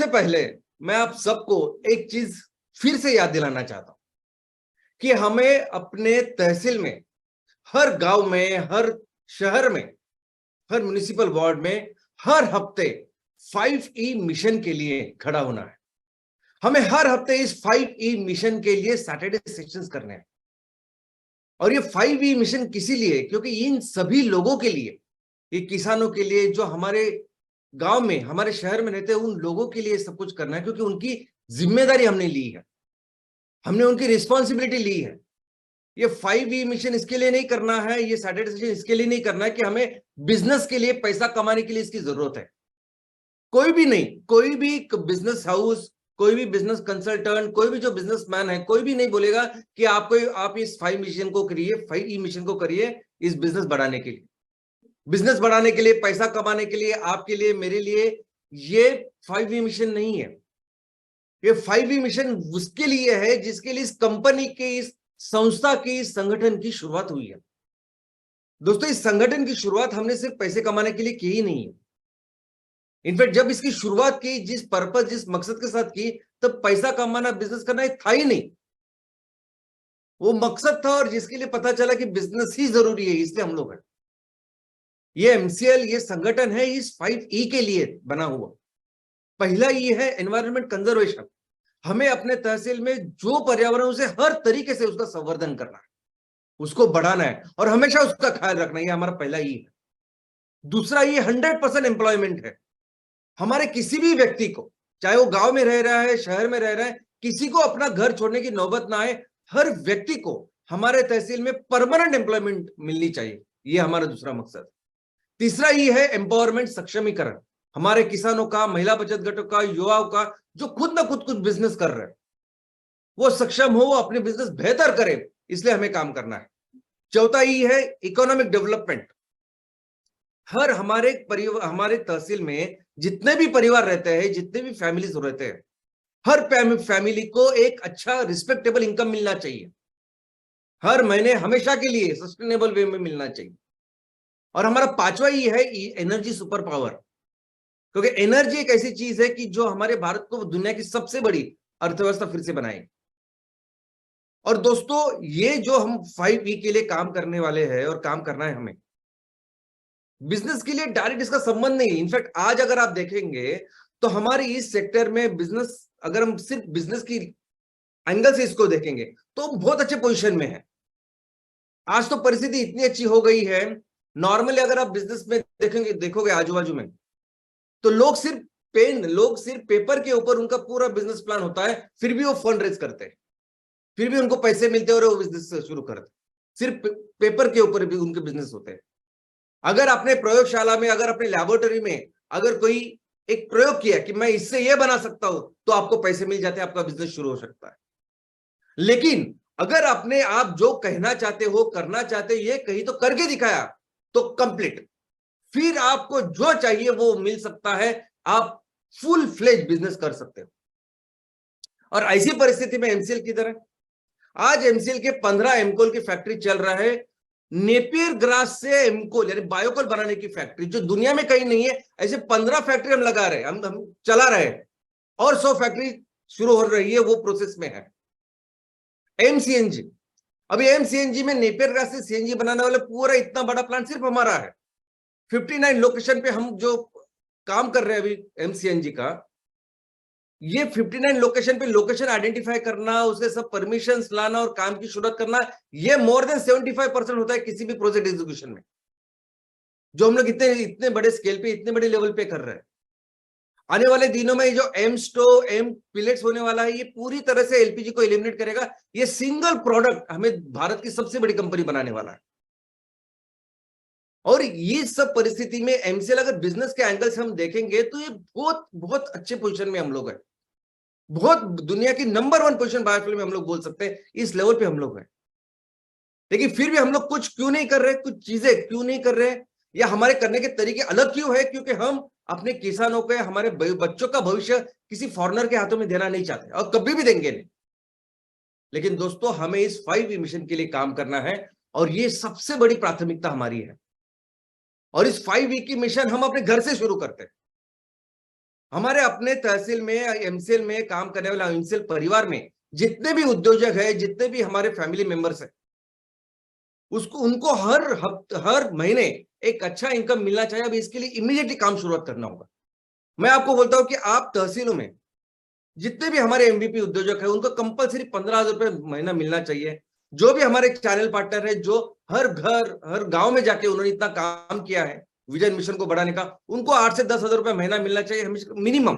सबसे पहले मैं आप सबको एक चीज फिर से याद दिलाना चाहता हूं कि हमें अपने तहसील में, हर गांव में, हर शहर में, हर म्युनिसिपल वार्ड में हर हफ्ते 5E मिशन के लिए खड़ा होना है। हमें हर हफ्ते इस 5E मिशन के लिए सैटरडे सेशंस करने हैं। और ये 5E मिशन किसी लिए, क्योंकि इन सभी लोगों के लिए, ये किसानों के लिए, जो हमारे गांव में, हमारे शहर में रहते हैं, उन लोगों के लिए सब कुछ करना है, क्योंकि उनकी जिम्मेदारी हमने ली है, हमने उनकी रिस्पॉन्सिबिलिटी ली है। ये 5E मिशन इसके लिए नहीं करना है, ये सैटरडे सेशन इसके लिए नहीं करना है कि हमें बिजनेस के लिए, पैसा कमाने के लिए इसकी जरूरत है। कोई भी नहीं, कोई भी बिजनेस हाउस, कोई भी बिजनेस कंसल्टेंट, कोई भी जो बिजनेसमैन है, कोई भी नहीं बोलेगा कि आप इस 5E मिशन को करिए इस बिजनेस बढ़ाने के लिए, बिजनेस बढ़ाने के लिए, पैसा कमाने के लिए, आपके लिए, मेरे लिए। ये 5E मिशन नहीं है। ये 5E मिशन उसके लिए है जिसके लिए इस कंपनी के, इस संस्था की, इस संगठन की शुरुआत हुई है। दोस्तों, इस संगठन की शुरुआत हमने सिर्फ पैसे कमाने के लिए की ही नहीं है। इनफैक्ट जब इसकी शुरुआत की, जिस पर्पस, जिस मकसद के साथ की, तब पैसा कमाना, बिजनेस करना था ही नहीं। वो मकसद था, और जिसके लिए पता चला कि बिजनेस ही जरूरी है, इसलिए हम लोग हैं। ये MCL, ये संगठन है इस 5E के लिए बना हुआ। पहला ये है एनवायरमेंट कंजर्वेशन। हमें अपने तहसील में जो पर्यावरण, उसे हर तरीके से उसका संवर्धन करना है, उसको बढ़ाना है, और हमेशा उसका ख्याल रखना है। ये हमारा पहला ई है। दूसरा, ये 100% एम्प्लॉयमेंट है। हमारे किसी भी व्यक्ति को, चाहे वो गांव में रह रहा है, शहर में रह रहा है, किसी को अपना घर छोड़ने की नौबत ना आए। हर व्यक्ति को हमारे तहसील में परमानेंट एम्प्लॉयमेंट मिलनी चाहिए। ये हमारा दूसरा मकसद। तीसरा ये है एम्पावरमेंट, सक्षमीकरण। हमारे किसानों का, महिला बचत गटों का, युवाओं का, जो खुद ना खुद कुछ बिजनेस कर रहे हैं, वो सक्षम हो, वो अपने बिजनेस बेहतर करे, इसलिए हमें काम करना है। चौथा ये है इकोनॉमिक डेवलपमेंट। हर हमारे तहसील में जितने भी परिवार रहते हैं, जितने भी फैमिलीज रहते हैं, हर फैमिली को एक अच्छा रिस्पेक्टेबल इनकम मिलना चाहिए, हर महीने, हमेशा के लिए सस्टेनेबल वे में मिलना चाहिए। और हमारा पांचवा ये है एनर्जी सुपर पावर, क्योंकि एनर्जी एक ऐसी चीज है कि जो हमारे भारत को दुनिया की सबसे बड़ी अर्थव्यवस्था फिर से बनाएगी। और दोस्तों, ये जो हम 5E के लिए काम करने वाले हैं और काम करना है हमें, बिजनेस के लिए डायरेक्ट इसका संबंध नहीं है। इनफैक्ट आज अगर आप देखेंगे तो हमारे इस सेक्टर में बिजनेस, अगर हम सिर्फ बिजनेस की एंगल से इसको देखेंगे तो बहुत अच्छे पोजीशन में है। आज तो परिस्थिति इतनी अच्छी हो गई है, नॉर्मली अगर आप बिजनेस में देखोगे आजू बाजू में, तो लोग सिर्फ पेपर के ऊपर उनका पूरा बिजनेस प्लान होता है, फिर भी वो फंड रेज करते हैं, फिर भी उनको पैसे मिलते हैं और वो बिजनेस शुरू करते हैं। सिर्फ पेपर के ऊपर भी उनके बिजनेस होते हैं। अगर अपने प्रयोगशाला में, अगर अपने लैबोरेटरी में अगर कोई एक प्रयोग किया कि मैं इससे ये बना सकता हूं, तो आपको पैसे मिल जाते हैं, आपका बिजनेस शुरू हो सकता है। लेकिन अगर अपने आप जो कहना चाहते हो, करना चाहते हो, ये कहीं तो करके दिखाया, तो कंप्लीट, फिर आपको जो चाहिए वो मिल सकता है, आप फुल फ्लेज बिजनेस कर सकते हो। और ऐसी परिस्थिति में MCL की तरह, आज MCL के 15 एमकोल की फैक्ट्री चल रहा है। नेपियर ग्रास से एमकोल यानी बायोकोल बनाने की फैक्ट्री, जो दुनिया में कहीं नहीं है, ऐसे 15 फैक्ट्री हम लगा रहे हैं, हम चला रहे हैं, और 100 फैक्ट्री शुरू हो रही है, वो प्रोसेस में है। MCNG, अभी MCNG में नेपियर ग्रास से CNG बनाने वाला पूरा इतना बड़ा प्लांट सिर्फ हमारा है। 59 लोकेशन पे हम जो काम कर रहे हैं अभी MCNG का, ये 59 लोकेशन पे लोकेशन आइडेंटिफाई करना, उसके सब परमिशंस लाना और काम की शुरुआत करना, ये मोर देन 75% होता है किसी भी प्रोजेक्ट एग्जीक्यूशन में, जो हम लोग इतने बड़े स्केल पे, इतने बड़े लेवल पे कर रहे हैं। आने वाले दिनों में जो एम पिलेट्स होने वाला है, ये पूरी तरह से LPG को एलिमिनेट करेगा। ये सिंगल प्रोडक्ट हमें भारत की सबसे बड़ी कंपनी बनाने वाला है। और ये सब परिस्थिति में MCL अगर बिजनेस के एंगल से हम देखेंगे तो ये बहुत बहुत अच्छे पोजीशन में हम लोग हैं, बहुत दुनिया की नंबर 1 पोजीशन बायोफ्यूल में हम लोग बोल सकते हैं, इस लेवल पे हम लोग हैं। लेकिन फिर भी हम लोग कुछ क्यों नहीं कर रहे, कुछ चीजें क्यों नहीं कर रहे, या हमारे करने के तरीके अलग क्यों है? क्योंकि हम अपने किसानों के, हमारे बच्चों का भविष्य किसी फॉरेनर के हाथों में देना नहीं चाहते, और कभी भी देंगे नहीं। लेकिन दोस्तों, हमें इस 5E मिशन के लिए काम करना है, और ये सबसे बड़ी प्राथमिकता हमारी है। और इस 5E की मिशन हम अपने घर से शुरू करते हैं। हमारे अपने तहसील में, एमसीएल में काम करने वाला एमसीएल परिवार में जितने भी उद्योजक है, जितने भी हमारे फैमिली मेंबर्स है, उसको उनको हर महीने एक अच्छा इनकम मिलना चाहिए। अब इसके लिए इमीडिएटली काम शुरुआत करना होगा। मैं आपको बोलता हूं कि आप तहसीलों में जितने भी हमारे एमवीपी उद्योजक है, उनको कंपलसरी 15,000 रुपए महीना मिलना चाहिए। जो भी हमारे चैनल पार्टनर है, जो हर घर हर गांव में जाके उन्होंने इतना काम किया है विजन मिशन को बढ़ाने का, उनको 8 से 10,000 रुपए महीना मिलना चाहिए हमेशा मिनिमम।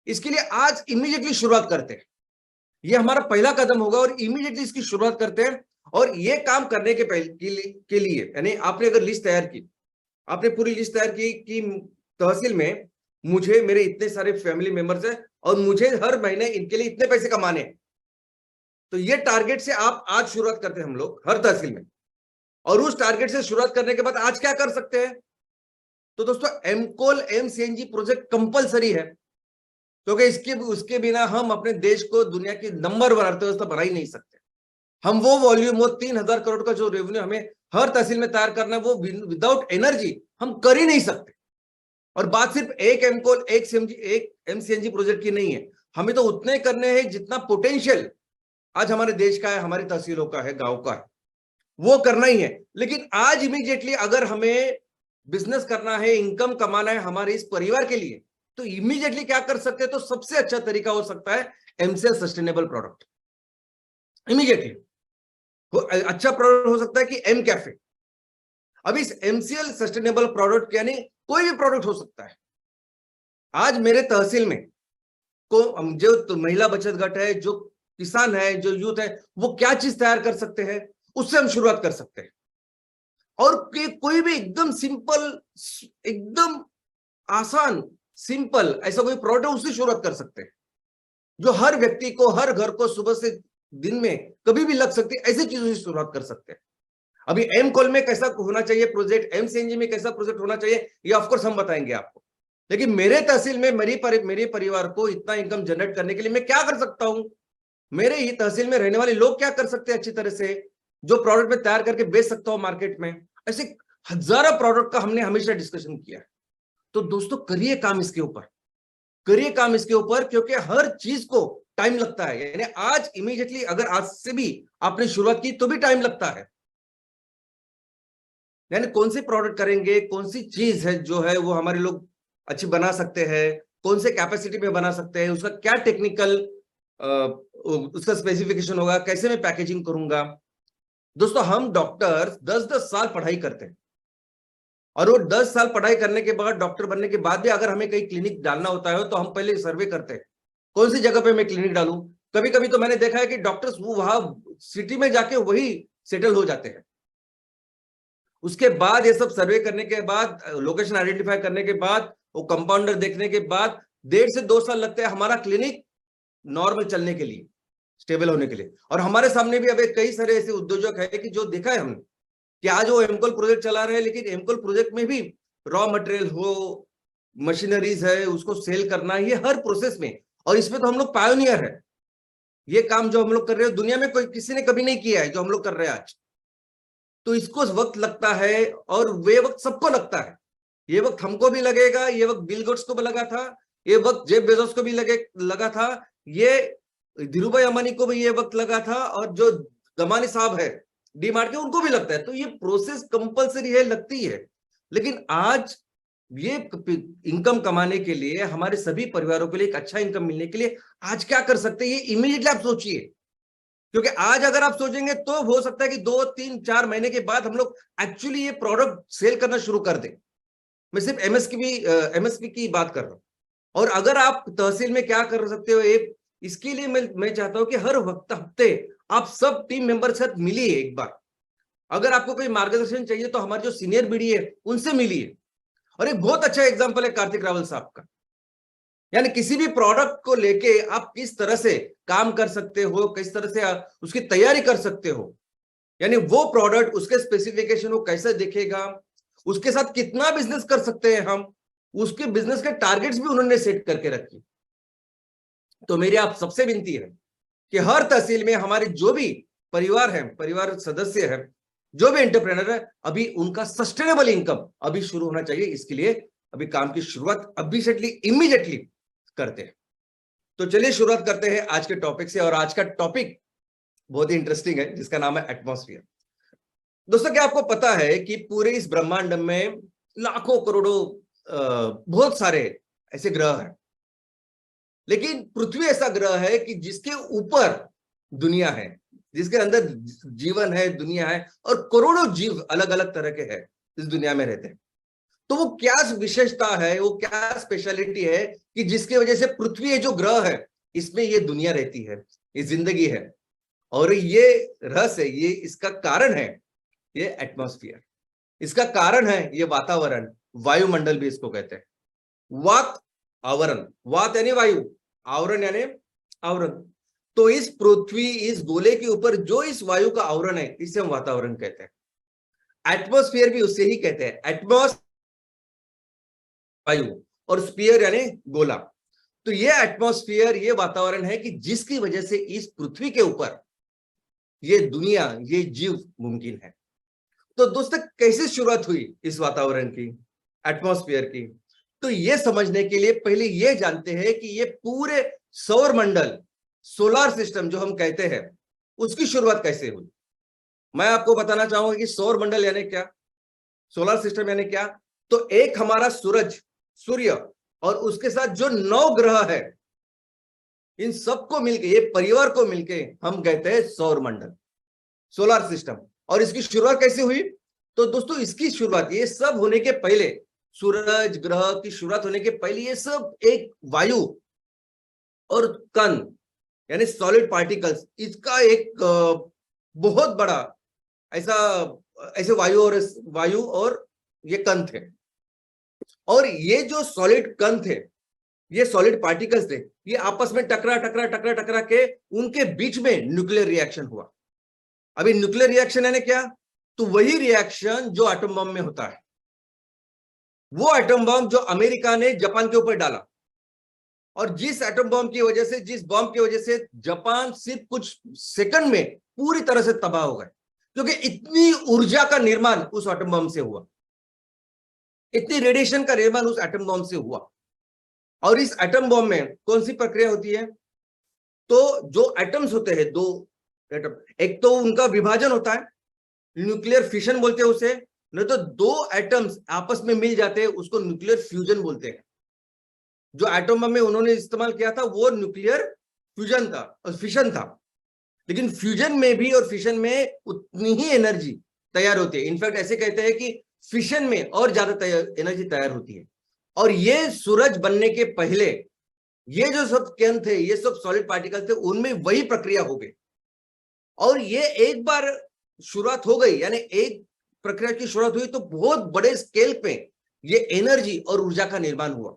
इसके लिए आज इमीडिएटली शुरुआत करते हैं। ये हमारा पहला कदम होगा और इमीडिएटली इसकी शुरुआत करते हैं। और ये काम करने के लिए यानी आपने अगर लिस्ट तैयार की, आपने पूरी लिस्ट तैयार की कि तहसील में मुझे मेरे इतने सारे फैमिली मेंबर्स हैं और मुझे हर महीने इनके लिए इतने पैसे कमाने हैं, तो ये टारगेट से आप आज शुरुआत करते हैं हम लोग हर तहसील में। और उस टारगेट से शुरुआत करने के बाद आज क्या कर सकते हैं? तो दोस्तों एमकोल एमसीएनजी प्रोजेक्ट कंपलसरी है, क्योंकि इसके उसके बिना हम अपने देश को दुनिया की नंबर 1 अर्थव्यवस्था बना ही नहीं सकते। हम वो वॉल्यूम, वो 3,000 करोड़ का जो रेवेन्यू हमें हर तहसील में तैयार करना है, वो विदाउट एनर्जी हम कर ही नहीं सकते। और बात सिर्फ एक एमकोल एक एमसीएनजी प्रोजेक्ट की नहीं है, हमें तो उतने करने हैं जितना पोटेंशियल आज हमारे देश का है, हमारी तहसीलों का है, गांव का है, वो करना ही है। लेकिन आज इमीडिएटली अगर हमें बिजनेस करना है, इनकम कमाना है हमारे इस परिवार के लिए, तो इमीडिएटली क्या कर सकते हैं? तो सबसे अच्छा तरीका हो सकता है एमसीएल सस्टेनेबल प्रोडक्ट। इमीडिएटली अच्छा प्रोडक्ट हो सकता है कि एम कैफे। अब इस एमसीएल सस्टेनेबल प्रोडक्ट यानी कोई भी प्रोडक्ट हो सकता है। आज मेरे तहसील में को जो तो महिला बचत घट है, जो किसान है, जो यूथ है, वो क्या चीज तैयार कर सकते हैं, उससे हम शुरुआत कर सकते हैं। और कोई भी एकदम सिंपल, एकदम आसान, सिंपल ऐसा कोई प्रोडक्ट उससे शुरुआत कर सकते हैं, जो हर व्यक्ति को, हर घर को सुबह से दिन में कभी भी लग सकती है, ऐसी चीजों से शुरुआत कर सकते हैं। अभी एम कॉल में कैसा होना चाहिए प्रोजेक्ट, एमसीएनजी में कैसा प्रोजेक्ट होना चाहिए, ये ऑफकोर्स हम बताएंगे आपको। लेकिन मेरे तहसील में मेरे परिवार को इतना इनकम जनरेट करने के लिए मैं क्या कर सकता हूं? मेरे ही तहसील में रहने वाले लोग क्या कर सकते हैं अच्छी तरह से, जो प्रोडक्ट में तैयार करके बेच सकता हूं मार्केट में? ऐसे हजारों प्रोडक्ट का हमने हमेशा डिस्कशन किया है। तो दोस्तों करिए काम इसके ऊपर, करिए काम इसके ऊपर, क्योंकि हर चीज को टाइम लगता है। यानी आज इमीडिएटली अगर आज से भी आपने शुरुआत की तो भी टाइम लगता है। यानी कौन सी प्रोडक्ट करेंगे, कौन सी चीज है जो है वो हमारे लोग अच्छी बना सकते हैं, कौन से कैपेसिटी में बना सकते हैं, उसका क्या टेक्निकल उसका स्पेसिफिकेशन होगा, कैसे मैं पैकेजिंग करूंगा। दोस्तों हम डॉक्टर 10-10 साल पढ़ाई करते हैं, और वो 10 साल पढ़ाई करने के बाद, डॉक्टर बनने के बाद भी अगर हमें कहीं क्लिनिक डालना होता है तो हम पहले सर्वे करते हैं कौन सी जगह पे मैं क्लिनिक डालूं। कभी कभी तो मैंने देखा है कि डॉक्टर्स वो वहां सिटी में जाके वही सेटल हो जाते हैं। उसके बाद ये सब सर्वे करने के बाद, लोकेशन आइडेंटिफाई करने के बाद, वो कंपाउंडर देखने के बाद 1.5 से 2 साल लगते हैं हमारा क्लिनिक नॉर्मल चलने के लिए, स्टेबल होने के लिए। और हमारे सामने भी अब कई सारे ऐसे उद्योजक है कि जो देखा है हमने कि आज वो एमकोल प्रोजेक्ट चला रहे हैं, लेकिन एमकोल प्रोजेक्ट में भी रॉ मटेरियल हो, मशीनरीज है, उसको सेल करना, ये हर प्रोसेस में। और इसमें तो हम लोग पायोनियर है। ये काम जो हम लोग कर रहे हैं दुनिया में कोई किसी ने कभी नहीं किया है जो हम लोग कर रहे हैं आज। तो इसको वक्त लगता है, और वे वक्त सबको लगता है। ये वक्त हमको भी लगेगा, ये वक्त बिल गेट्स को भी लगा था, ये वक्त जेफ बेजोस को भी लगा था, ये धीरूभाई अंबानी को भी ये वक्त लगा था, और जो गमानी साहब है डीमार्ट के, उनको भी लगता है। तो ये प्रोसेस कंपलसरी है, लगती है। लेकिन आज ये इनकम कमाने के लिए, हमारे सभी परिवारों के लिए एक अच्छा इनकम मिलने के लिए आज क्या कर सकते हैं, ये इमीडिएटली आप सोचिए। क्योंकि आज अगर आप सोचेंगे तो हो सकता है कि 2, 3, 4 महीने के बाद हम लोग एक्चुअली ये प्रोडक्ट सेल करना शुरू कर दें। मैं सिर्फ एमएसपी की बात कर रहा हूं। और अगर आप तहसील में क्या कर सकते हो, एक इसके लिए मैं चाहता हूं कि हर हफ्ते आप सब टीम मेंबर के साथ मिलिए एक बार। अगर आपको कोई मार्गदर्शन चाहिए तो हमारे जो सीनियर बीडी है उनसे मिलिए। और एक बहुत अच्छा एग्जांपल है कार्तिक रावल साहब का। यानी किसी भी प्रोडक्ट को लेके आप किस तरह से काम कर सकते हो, किस तरह से उसकी तैयारी कर सकते हो, यानी वो प्रोडक्ट, उसके स्पेसिफिकेशन वो कैसे दिखेगा, उसके साथ कितना बिजनेस कर सकते हैं हम, उसके बिजनेस के टारगेट्स भी उन्होंने सेट करके रखी। तो मेरी आप सबसे विनती है कि हर तहसील में हमारे जो भी परिवार है, परिवार सदस्य है, जो भी एंटरप्रेनर है, अभी उनका सस्टेनेबल इनकम अभी शुरू होना चाहिए। इसके लिए अभी काम की शुरुआत इमीडिएटली करते हैं। तो चलिए शुरुआत करते हैं आज के टॉपिक से, और आज का टॉपिक बहुत ही इंटरेस्टिंग है जिसका नाम है एटमॉस्फेयर। दोस्तों, क्या आपको पता है कि पूरे इस ब्रह्मांड में लाखों करोड़ों बहुत सारे ऐसे ग्रह हैं, लेकिन पृथ्वी ऐसा ग्रह है कि जिसके ऊपर दुनिया है, जिसके अंदर जीवन है, दुनिया है, और करोड़ों जीव अलग अलग तरह के हैं इस दुनिया में रहते हैं। तो वो क्या विशेषता है, वो क्या स्पेशलिटी है कि जिसकी वजह से पृथ्वी जो ग्रह है इसमें ये दुनिया रहती है, ये जिंदगी है, और ये रहस्य, ये इसका कारण है ये एटमॉस्फेयर, इसका कारण है ये वातावरण, वायुमंडल भी इसको कहते हैं। वात आवरण, वात यानी वायु, आवरण यानी आवरण। तो इस पृथ्वी, इस गोले के ऊपर जो इस वायु का आवरण है इसे हम वातावरण कहते हैं। एटमॉस्फेयर भी उससे ही कहते हैं, एटमॉस वायु और स्फीयर यानी गोला। तो ये एटमॉस्फेयर, ये वातावरण है कि जिसकी वजह से इस पृथ्वी के ऊपर ये दुनिया, ये जीव मुमकिन है। तो दोस्तों, कैसे शुरुआत हुई इस वातावरण की, एटमॉस्फेयर की? तो ये समझने के लिए पहले ये जानते हैं कि ये पूरे सौर मंडल, सोलर सिस्टम जो हम कहते हैं, उसकी शुरुआत कैसे हुई। मैं आपको बताना चाहूंगा कि सौर मंडल यानी क्या, सोलर सिस्टम यानी क्या। तो एक हमारा सूरज, सूर्य, और उसके साथ जो 9 ग्रह है, इन सबको मिलके, ये परिवार को मिलके हम कहते हैं सौर मंडल, सोलर सिस्टम। और इसकी शुरुआत कैसे हुई? तो दोस्तों, इसकी शुरुआत, ये सब होने के पहले, सूरज ग्रह की शुरुआत होने के पहले ये सब एक वायु और कण यानी सॉलिड पार्टिकल्स, इसका एक बहुत बड़ा ऐसा ऐसे वायु और ये कण थे। और ये जो सॉलिड कण थे, ये सॉलिड पार्टिकल्स थे, ये आपस में टकरा के उनके बीच में न्यूक्लियर रिएक्शन हुआ। अभी न्यूक्लियर रिएक्शन यानी क्या? तो वही रिएक्शन जो एटम बम में होता है, वो एटम बम जो अमेरिका ने जापान के ऊपर डाला, और जिस एटम बम की वजह से, जिस बम की वजह से जापान सिर्फ कुछ सेकंड में पूरी तरह से तबाह हो गए, क्योंकि इतनी ऊर्जा का निर्माण उस एटम बम से हुआ, इतनी रेडिएशन का निर्माण उस एटम बम से हुआ। और इस एटम बम में कौन सी प्रक्रिया होती है? तो जो एटम्स होते हैं, 2 एटम, एक तो उनका विभाजन होता है, न्यूक्लियर फिशन बोलते हैं उसे, नहीं तो 2 एटम्स आपस में मिल जाते हैं, उसको न्यूक्लियर फ्यूजन बोलते हैं। जो एटम बम में उन्होंने इस्तेमाल किया था वो न्यूक्लियर फ्यूजन था, फिशन था। लेकिन फ्यूजन में भी और फिशन में उतनी ही एनर्जी तैयार होती है। इनफैक्ट ऐसे कहते हैं कि फिशन में और ज्यादा एनर्जी तैयार होती है। और ये सूरज बनने के पहले ये जो सब कण थे, ये सब सॉलिड पार्टिकल थे, उनमें वही प्रक्रिया हो गई। और ये एक बार शुरुआत हो गई, यानी एक प्रक्रिया की शुरुआत हुई, तो बहुत बड़े स्केल पे ये एनर्जी और ऊर्जा का निर्माण हुआ।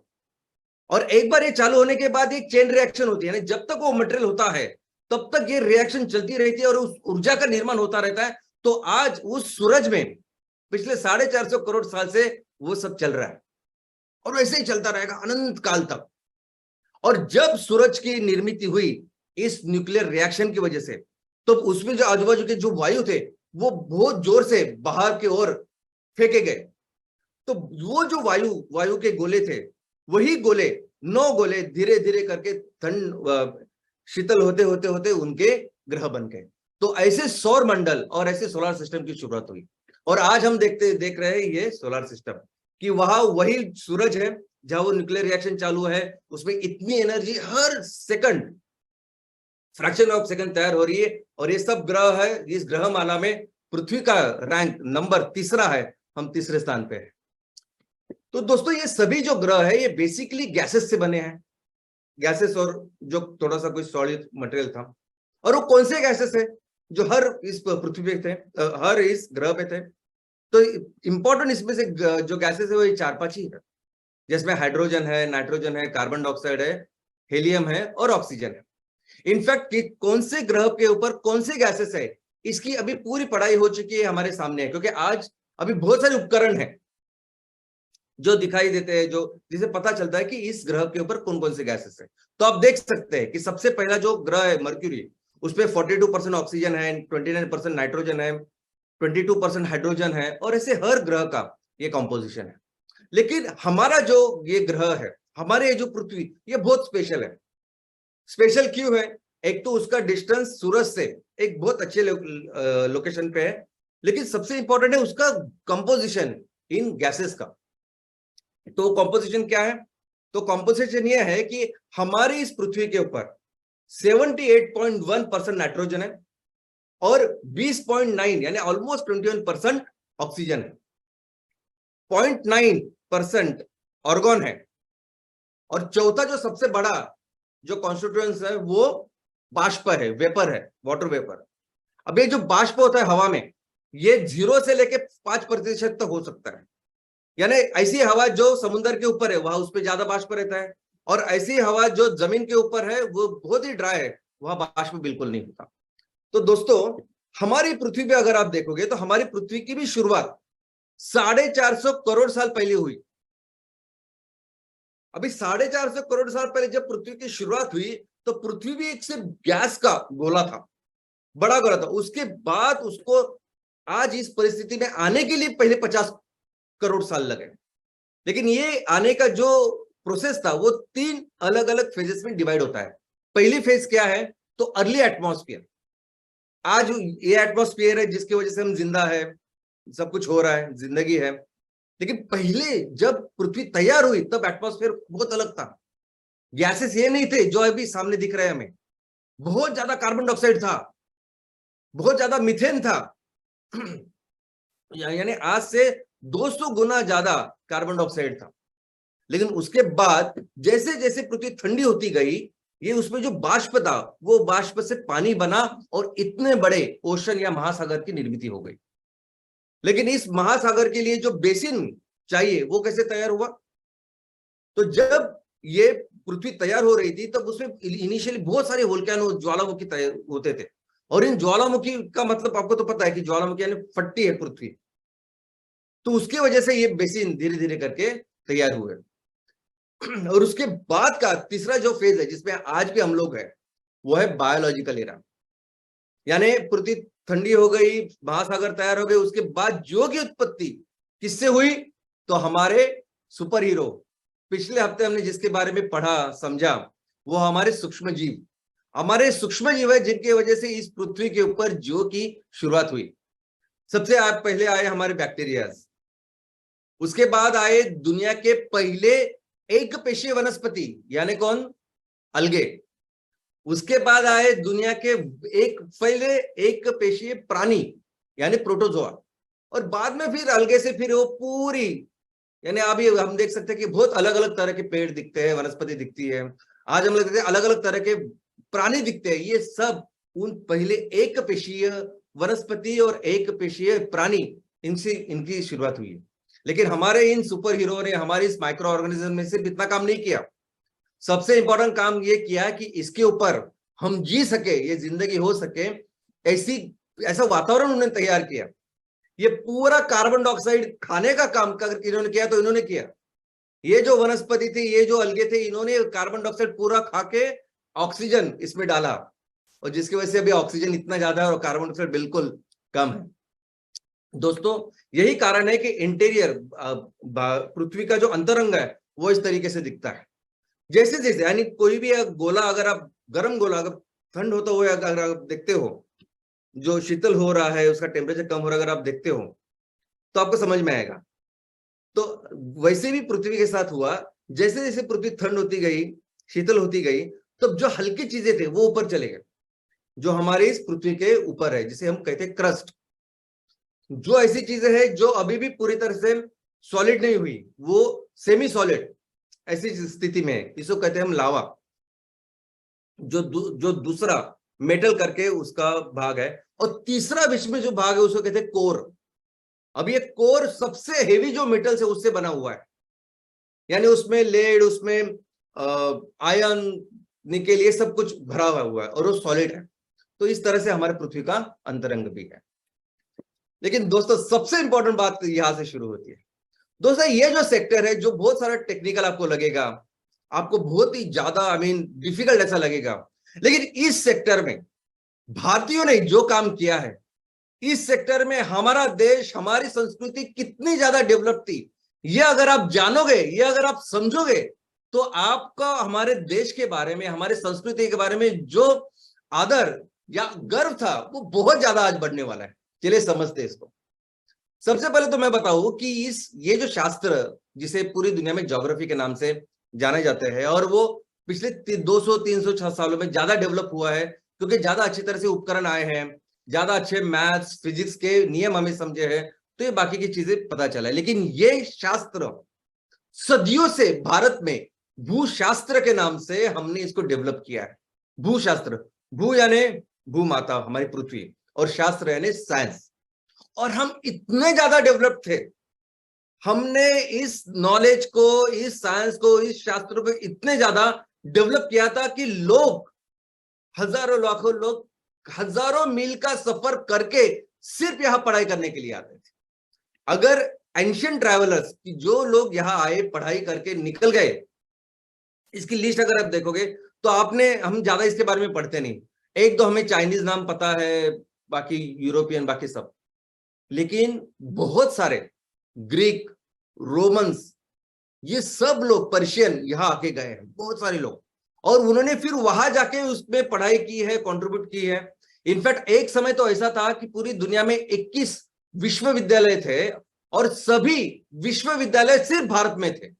और एक बार ये चालू होने के बाद एक चेन रिएक्शन होती है, जब तक वो मटेरियल होता है तब तक ये रिएक्शन चलती रहती है और उस ऊर्जा का निर्माण होता रहता है। तो आज उस सूरज में पिछले 450 करोड़ साल से वो सब चल रहा है, और वैसे ही चलता रहेगा अनंत काल तक। और जब सूरज की निर्मित हुई इस न्यूक्लियर रिएक्शन की वजह से, तो उसमें जो आजू बाजू के जो वायु थे वो बहुत जोर से बाहर की ओर फेंके गए। तो वो जो वायु के गोले थे, वही गोले, 9 गोले धीरे धीरे करके ठंड शीतल होते होते होते उनके ग्रह बन गए। तो ऐसे सौर मंडल और ऐसे सोलर सिस्टम की शुरुआत हुई। और आज हम देख रहे हैं ये सोलर सिस्टम कि वहां वही सूरज है जहां वो न्यूक्लियर रिएक्शन चालू है, उसमें इतनी energy her second, fraction of second तैयार हो रही है। और ये सब ग्रह है, इस ग्रह माला में पृथ्वी का रैंक नंबर 3 है, हम 3 स्थान पे हैं। तो दोस्तों, ये सभी जो ग्रह है ये बेसिकली गैसेस से बने हैं, गैसेस और जो थोड़ा सा कोई सॉलिड मटेरियल था। और वो कौन से गैसेस है जो हर इस पृथ्वी पे थे, हर इस ग्रह पे थे? तो इंपॉर्टेंट इसमें से जो गैसेस है वो 4-5 ही है, जिसमें हाइड्रोजन है, नाइट्रोजन है, कार्बन डाइऑक्साइड है, हीलियम है और ऑक्सीजन है। इनफैक्ट कौन से ग्रह के ऊपर कौन से गैसेस है, इसकी अभी पूरी पढ़ाई हो चुकी है हमारे सामने है, क्योंकि आज अभी बहुत सारे उपकरण हैं जो दिखाई देते हैं, जो जिसे पता चलता है कि इस ग्रह के ऊपर कौन कौन से गैसेस है। तो आप देख सकते हैं कि सबसे पहला जो ग्रह है मर्क्यूरी, उसमें 42% ऑक्सीजन है, 29% नाइट्रोजन है, 22% हाइड्रोजन है, और ऐसे हर ग्रह का ये कॉम्पोजिशन है। लेकिन हमारा जो ये ग्रह है हमारे ये जो पृथ्वी ये बहुत स्पेशल है। स्पेशल क्यों है? एक तो उसका डिस्टेंस सूरज से एक बहुत अच्छे लोकेशन पे है, लेकिन सबसे इंपॉर्टेंट है उसका कंपोजिशन इन गैसेस का। तो कंपोजिशन क्या है? तो कंपोजिशन ये है कि हमारी इस पृथ्वी के ऊपर 78.1% नाइट्रोजन है और 20.9 यानी ऑलमोस्ट 21% ऑक्सीजन है, 0.9% ऑर्गन है, और चौथा जो सबसे बड़ा जो कॉन्स्टिट्यूएंस है वो बाष्प है, वेपर है, वाटर वेपर। अब ये जो बाष्प होता है हवा में, ये 0 से लेके 5% तक हो सकता है। यानी ऐसी हवा जो समुद्र के ऊपर है वहां उस पर ज्यादा बाष्प रहता है, और ऐसी हवा जो जमीन के ऊपर है वो बहुत ही ड्राई है, वहां बाष्प बिल्कुल नहीं होता। तो दोस्तों, हमारी पृथ्वी पे अगर आप देखोगे तो हमारी पृथ्वी की भी शुरुआत 450 करोड़ साल पहले हुई। अभी 450 करोड़ साल पहले जब पृथ्वी की शुरुआत हुई तो पृथ्वी भी एक सिर्फ गैस का गोला था, बड़ा गोला था। उसके बाद उसको आज इस परिस्थिति में आने के लिए पहले 50 करोड़ साल लगे। लेकिन ये आने का जो प्रोसेस था वो 3 अलग अलग फेजेस में डिवाइड होता है। पहली फेज क्या है? तो अर्ली एटमॉस्फेयर। आज ये एटमॉस्फेयर है जिसकी वजह से हम जिंदा है, सब कुछ हो रहा है, जिंदगी है। लेकिन पहले जब पृथ्वी तैयार हुई तब एटमॉस्फेयर बहुत अलग था। गैसेस ये नहीं थे जो अभी सामने दिख रहे हैं हमें। बहुत ज्यादा कार्बन डाइऑक्साइड था, बहुत ज्यादा मीथेन था यानी आज से 200 गुना ज्यादा कार्बन डाइऑक्साइड था। लेकिन उसके बाद जैसे जैसे पृथ्वी ठंडी होती गई, ये उसमें जो बाष्प था वो बाष्प से पानी बना और इतने बड़े ओशन या महासागर की निर्मित हो गई। लेकिन इस महासागर के लिए जो बेसिन चाहिए वो कैसे तैयार हुआ? तो जब ये पृथ्वी तैयार हो रही थी तब उसमें इनिशियली बहुत सारे वोल्केनो, ज्वालामुखी तैयार होते थे। और इन ज्वालामुखी का मतलब आपको तो पता है कि ज्वालामुखी यानी फटती है पृथ्वी। तो उसकी वजह से ये बेसिन धीरे धीरे करके तैयार हुए। और उसके बाद का तीसरा जो फेज है जिसमें आज भी हम लोग हैं वो है बायोलॉजिकल एरा। यानी पृथ्वी ठंडी हो गई, महासागर तैयार हो गए, उसके बाद जो की उत्पत्ति किससे हुई? तो हमारे सुपर हीरो, पिछले हफ्ते हमने जिसके बारे में पढ़ा समझा, वो हमारे सूक्ष्म जीव। हमारे सूक्ष्म जीव है जिनकी वजह से इस पृथ्वी के ऊपर जीव की शुरुआत हुई। सबसे पहले आए हमारे बैक्टीरिया, उसके बाद आए दुनिया के पहले एक पेशीय वनस्पति यानी कौन? अलगे। उसके बाद आए दुनिया के पहले एक पेशीय प्राणी यानी प्रोटोजोआ। और बाद में फिर अलगे से फिर वो पूरी, यानी अभी हम देख सकते हैं कि बहुत अलग अलग तरह के पेड़ दिखते हैं, वनस्पति दिखती है। आज हम लोग देखते हैं अलग अलग तरह के प्राणी दिखते हैं। ये सब उन पहले एक पेशीय वनस्पति और एक पेशीय प्राणी, इनसे इनकी शुरुआत हुई है। लेकिन हमारे इन सुपर हीरो ने हमारे इस माइक्रो ऑर्गेनिज्म में सिर्फ इतना काम नहीं किया, सबसे इंपॉर्टेंट काम ये किया कि इसके ऊपर हम जी सके, ये जिंदगी हो सके, ऐसा वातावरण उन्होंने तैयार किया। ये पूरा कार्बन डाइऑक्साइड खाने का काम अगर इन्होंने किया तो इन्होंने किया। ये जो वनस्पति थी, ये जो अलगे थे, इन्होंने कार्बन डाइऑक्साइड पूरा खा के ऑक्सीजन इसमें डाला, और जिसकी वजह से अभी ऑक्सीजन इतना ज्यादा है और कार्बन डाइऑक्साइड बिल्कुल कम है। दोस्तों, यही कारण है कि इंटीरियर पृथ्वी का जो अंतरंग है वो इस तरीके से दिखता है। जैसे जैसे यानी कोई भी गोला, अगर आप गर्म गोला अगर ठंड होता हुआ अगर आप देखते हो, जो शीतल हो रहा है, उसका टेम्परेचर कम हो रहा है, अगर आप देखते हो तो आपको समझ में आएगा। तो वैसे भी पृथ्वी के साथ हुआ, जैसे जैसे पृथ्वी ठंड होती गई, शीतल होती गई, तो जो हल्की चीजें थे वो ऊपर चले गए, जो हमारे इस पृथ्वी के ऊपर है, जिसे हम कहते हैं क्रस्ट। जो ऐसी चीजें हैं जो अभी भी पूरी तरह से सॉलिड नहीं हुई, वो सेमी सॉलिड ऐसी स्थिति में है, इसको कहते हैं हम लावा। जो दूसरा मेटल करके उसका भाग है, और तीसरा विश्व में जो भाग है उसको कहते हैं कोर। अब ये कोर सबसे हेवी जो मेटल है उससे बना हुआ है, यानी उसमें लेड, उसमें आयरन, निकेल, ये सब कुछ भरा हुआ है और वो सॉलिड है। तो इस तरह से हमारे पृथ्वी का अंतरंग भी है। लेकिन दोस्तों, सबसे इंपॉर्टेंट बात यहां से शुरू होती है। दोस्तों, ये जो सेक्टर है, जो बहुत सारा टेक्निकल आपको लगेगा, आपको बहुत ही ज्यादा डिफिकल्ट ऐसा लगेगा, लेकिन इस सेक्टर में भारतीयों ने जो काम किया है, इस सेक्टर में हमारा देश, हमारी संस्कृति कितनी ज्यादा डेवलप थी, ये अगर आप जानोगे, ये अगर आप समझोगे, तो आपका हमारे देश के बारे में, हमारे संस्कृति के बारे में जो आदर या गर्व था वो बहुत ज्यादा आज बढ़ने वाला है। चलिए समझते इसको। सबसे पहले तो मैं बताऊं कि ये जो शास्त्र जिसे पूरी दुनिया में ज्योग्राफी के नाम से जाने जाते हैं, और वो पिछले 200-300 सालों में ज्यादा डेवलप हुआ है क्योंकि ज्यादा अच्छी तरह से उपकरण आए हैं, ज्यादा अच्छे मैथ्स फिजिक्स के नियम हमें समझे हैं, तो ये बाकी की चीजें पता चला है। लेकिन ये शास्त्र सदियों से भारत में भूशास्त्र के नाम से हमने इसको डेवलप किया है। भूशास्त्र, भू यानी भूमाता हमारी पृथ्वी, और शास्त्र यानी साइंस। और हम इतने ज्यादा डेवलप थे, हमने इस नॉलेज को, इस साइंस को, इस शास्त्र को इतने ज्यादा डेवलप किया था कि लोग, हजारों लाखों लोग हजारों मील का सफर करके सिर्फ यहां पढ़ाई करने के लिए आते थे। अगर एंशिएंट ट्रैवलर्स, जो लोग यहां आए पढ़ाई करके निकल गए, इसकी लिस्ट अगर आप देखोगे तो हम ज्यादा इसके बारे में पढ़ते नहीं। एक तो हमें चाइनीज नाम पता है, बाकी यूरोपियन, बाकी सब, लेकिन बहुत सारे ग्रीक, रोमन्स, ये सब लोग, पर्शियन, यहां आके गए हैं बहुत सारे लोग, और उन्होंने फिर वहां जाके उसमें पढ़ाई की है, कंट्रीब्यूट की है। इनफैक्ट एक समय तो ऐसा था कि पूरी दुनिया में 21 विश्वविद्यालय थे, और सभी विश्वविद्यालय सिर्फ भारत में थे।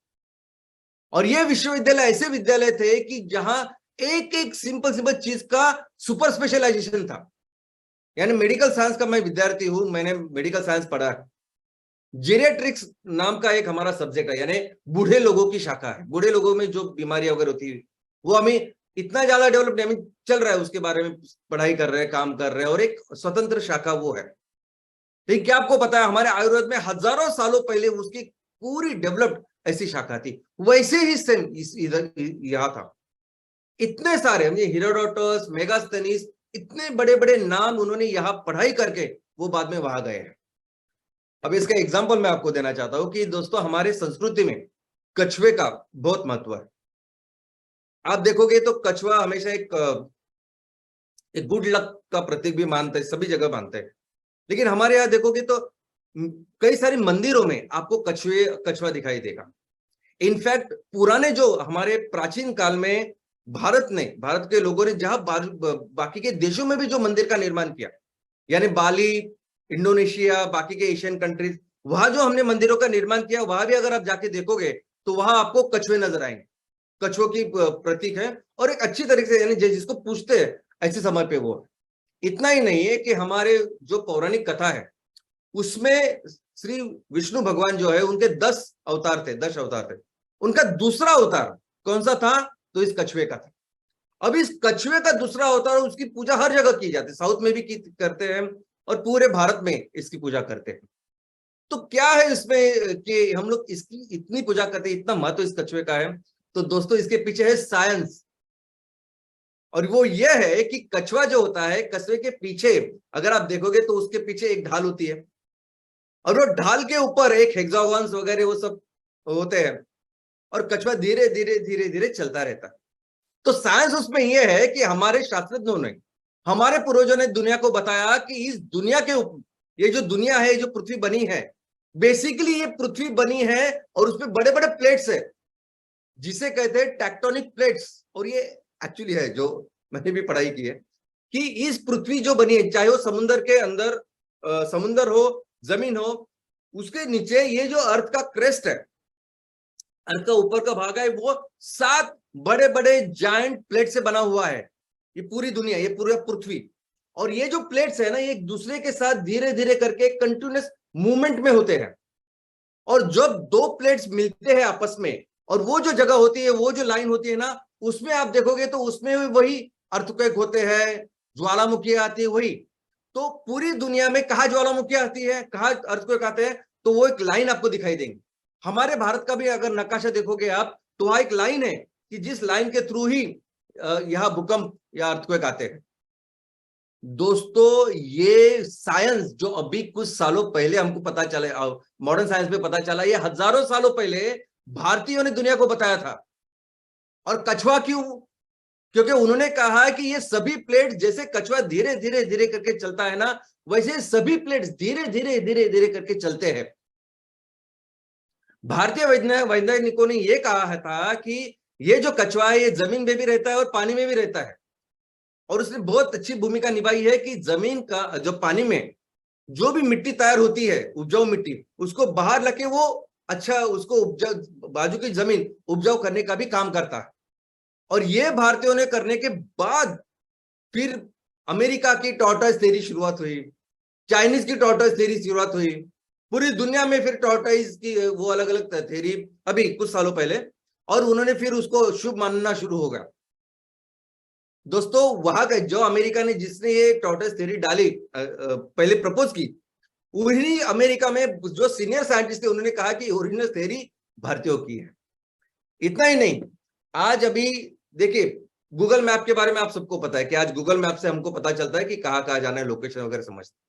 और ये विश्वविद्यालय ऐसे विद्यालय थे कि जहां एक एक सिंपल चीज का सुपर स्पेशलाइजेशन था। यानी मेडिकल साइंस का मैं विद्यार्थी हूं, मैंने मेडिकल साइंस पढ़ा है। जेरियाट्रिक्स नाम का एक हमारा सब्जेक्ट है, यानी बूढ़े लोगों की शाखा है। बूढ़े लोगों में जो बीमारियां वगैरह होती है, वो हमें इतना ज्यादा डेवलप नहीं, हमें चल रहा है, उसके बारे में पढ़ाई कर रहे हैं, काम कर रहे हैं, और एक स्वतंत्र शाखा वो है। लेकिन क्या आपको पता है, हमारे आयुर्वेद में हजारों सालों पहले उसकी पूरी डेवलप्ड ऐसी शाखा थी। वैसे ही सेम इधर यहां था। इतने सारे हीरोडोटस, मेगास्थनीज, इतने बड़े बड़े नाम उन्होंने यहां पढ़ाई करके वो बाद में वहां गए हैं। अब इसका एग्जांपल मैं आपको देना चाहता हूं कि दोस्तों, हमारे संस्कृति में कछुए का बहुत महत्व है। आप देखोगे तो कछुआ हमेशा एक गुड लक का प्रतीक भी मानते हैं, सभी जगह मानते हैं। लेकिन हमारे यहाँ देखोगे तो कई सारे मंदिरों में आपको कछुआ दिखाई देगा। इनफैक्ट पुराने जो हमारे प्राचीन काल में भारत के लोगों ने जहां बाकी के देशों में भी जो मंदिर का निर्माण किया, यानी बाली, इंडोनेशिया, बाकी के एशियन कंट्रीज, वहां जो हमने मंदिरों का निर्माण किया, वहां भी अगर आप जाके देखोगे तो वहां आपको कछुए नजर आएंगे। कछुओं की प्रतीक है, और एक अच्छी तरीके से, यानी जिसको पूछते हैं ऐसे समय पे वो। इतना ही नहीं है कि हमारे जो पौराणिक कथा है उसमें श्री विष्णु भगवान जो है, उनके 10 अवतार थे, 10 अवतार थे। उनका दूसरा अवतार कौन सा था? तो इस कछुए का था। अब इस कछुए का दूसरा अवतार, उसकी पूजा हर जगह की जाती है, साउथ में भी करते हैं, और पूरे भारत में इसकी पूजा करते हैं। तो क्या है इसमें कि हम लोग इसकी इतनी पूजा करते हैं, इतना महत्व इस कछुए का है? तो दोस्तों, इसके पीछे है साइंस, और वो ये है कि कछुआ जो होता है, कछुए के पीछे अगर आप देखोगे तो उसके पीछे एक ढाल होती है, और वो ढाल के ऊपर एक हेक्सागॉन्स वगैरह वो सब होते हैं, और कछुआ धीरे धीरे धीरे धीरे चलता रहता है। तो साइंस उसमें यह है कि हमारे शास्त्रज्ञों ने, हमारे पूर्वजों ने दुनिया को बताया कि इस दुनिया के ऊपर, ये जो दुनिया है, जो पृथ्वी बनी है, बेसिकली ये पृथ्वी बनी है और उसमें बड़े बड़े प्लेट्स है, जिसे कहते हैं टेक्टोनिक प्लेट्स। और ये एक्चुअली है, जो मैंने भी पढ़ाई की है, कि इस पृथ्वी जो बनी है, चाहे वो समुद्र के अंदर समुद्र हो, जमीन हो, उसके नीचे ये जो अर्थ का क्रेस्ट है, अर्थ का ऊपर का भाग है, वो 7 बड़े बड़े जायंट प्लेट से बना हुआ है। ये पूरी दुनिया, ये पूरा पृथ्वी, और ये जो प्लेट्स है ना, ये एक दूसरे के साथ धीरे धीरे करके कंटिन्यूअस मूवमेंट में होते हैं। और जब 2 प्लेट्स मिलते हैं आपस में, और वो जो जगह होती है, वो जो लाइन होती है ना, उसमें आप देखोगे तो उसमें वही अर्थक्वेक होते हैं, ज्वालामुखी आती है वही। तो पूरी दुनिया में कहाँ ज्वालामुखी आती है, कहाँ अर्थक्वेक आते हैं, तो वो एक लाइन आपको दिखाई देंगी। हमारे भारत का भी अगर नक्काशा देखोगे आप, तो वहां एक लाइन है कि जिस लाइन के थ्रू ही यहाँ भूकंप या अर्थक्वेक आते हैं। दोस्तों, ये साइंस जो अभी कुछ सालों पहले हमको पता चला, मॉडर्न साइंस में पता चला, ये हजारों सालों पहले भारतीयों ने दुनिया को बताया था। और कछुआ क्यों? क्योंकि उन्होंने कहा कि ये सभी प्लेट, जैसे कछुआ धीरे धीरे धीरे करके चलता है ना, वैसे सभी प्लेट्स धीरे धीरे धीरे धीरे करके चलते हैं। भारतीय वैज्ञानिकों ने यह कहा था कि ये जो कछुआ है ये जमीन में भी रहता है और पानी में भी रहता है, और उसने बहुत अच्छी भूमिका निभाई है कि जमीन का जो पानी में जो भी मिट्टी तैयार होती है, उपजाऊ मिट्टी, उसको बाहर लगे वो अच्छा उसको उपजाऊ बाजू की जमीन उपजाऊ करने का भी काम करता है। और ये भारतीयों ने करने के बाद फिर अमेरिका की टॉर्टोइज थ्योरी शुरुआत हुई, चाइनीज की टॉर्टोइज थ्योरी शुरुआत हुई, पूरी दुनिया में फिर टॉर्टोइज की वो अलग अलग थ्योरी अभी कुछ सालों पहले, और उन्होंने फिर उसको शुभ मानना शुरू हो गया। दोस्तों वहां का जो अमेरिका ने जिसने ये टॉर्टोइज थ्योरी डाली पहले प्रपोज की, वही अमेरिका में जो सीनियर साइंटिस्ट थे उन्होंने कहा कि ओरिजिनल थ्योरी भारतीयों की है। इतना ही नहीं, आज अभी देखिए गूगल मैप के बारे में आप सबको पता है कि आज गूगल मैप से हमको पता चलता है कि कहाँ कहाँ जाना है, लोकेशन वगैरह समझते हैं।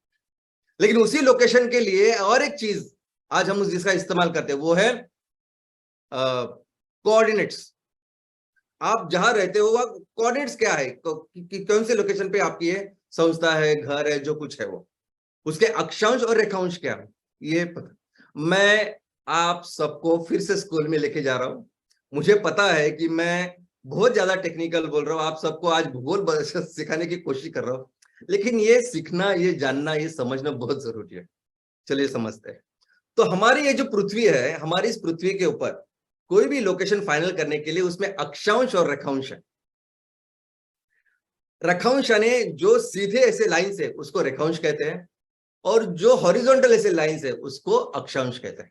लेकिन उसी लोकेशन के लिए और एक चीज आज हम जिसका इस्तेमाल करते हैं वो है कोऑर्डिनेट्स। आप जहां रहते हो वह कोऑर्डिनेट्स क्या है, कौन से लोकेशन पे आपकी है संस्था है, घर है, जो कुछ है वो, उसके अक्षांश और रेखांश क्या है ये पता। मैं आप सबको फिर से स्कूल में लेके जा रहा हूं। मुझे पता है कि मैं बहुत ज्यादा टेक्निकल बोल रहा हूँ, आप सबको आज भूगोल सिखाने की कोशिश कर रहा हूँ, लेकिन ये सीखना, ये जानना, ये समझना बहुत जरूरी है। चलिए समझते हैं। तो हमारी ये जो पृथ्वी है, हमारी इस पृथ्वी के ऊपर कोई भी लोकेशन फाइनल करने के लिए उसमें अक्षांश और रेखांश है। रेखांश यानी जो सीधे ऐसे लाइन है उसको रेखांश कहते हैं, और जो हॉरिजॉन्टल ऐसे लाइंस है उसको अक्षांश कहते हैं।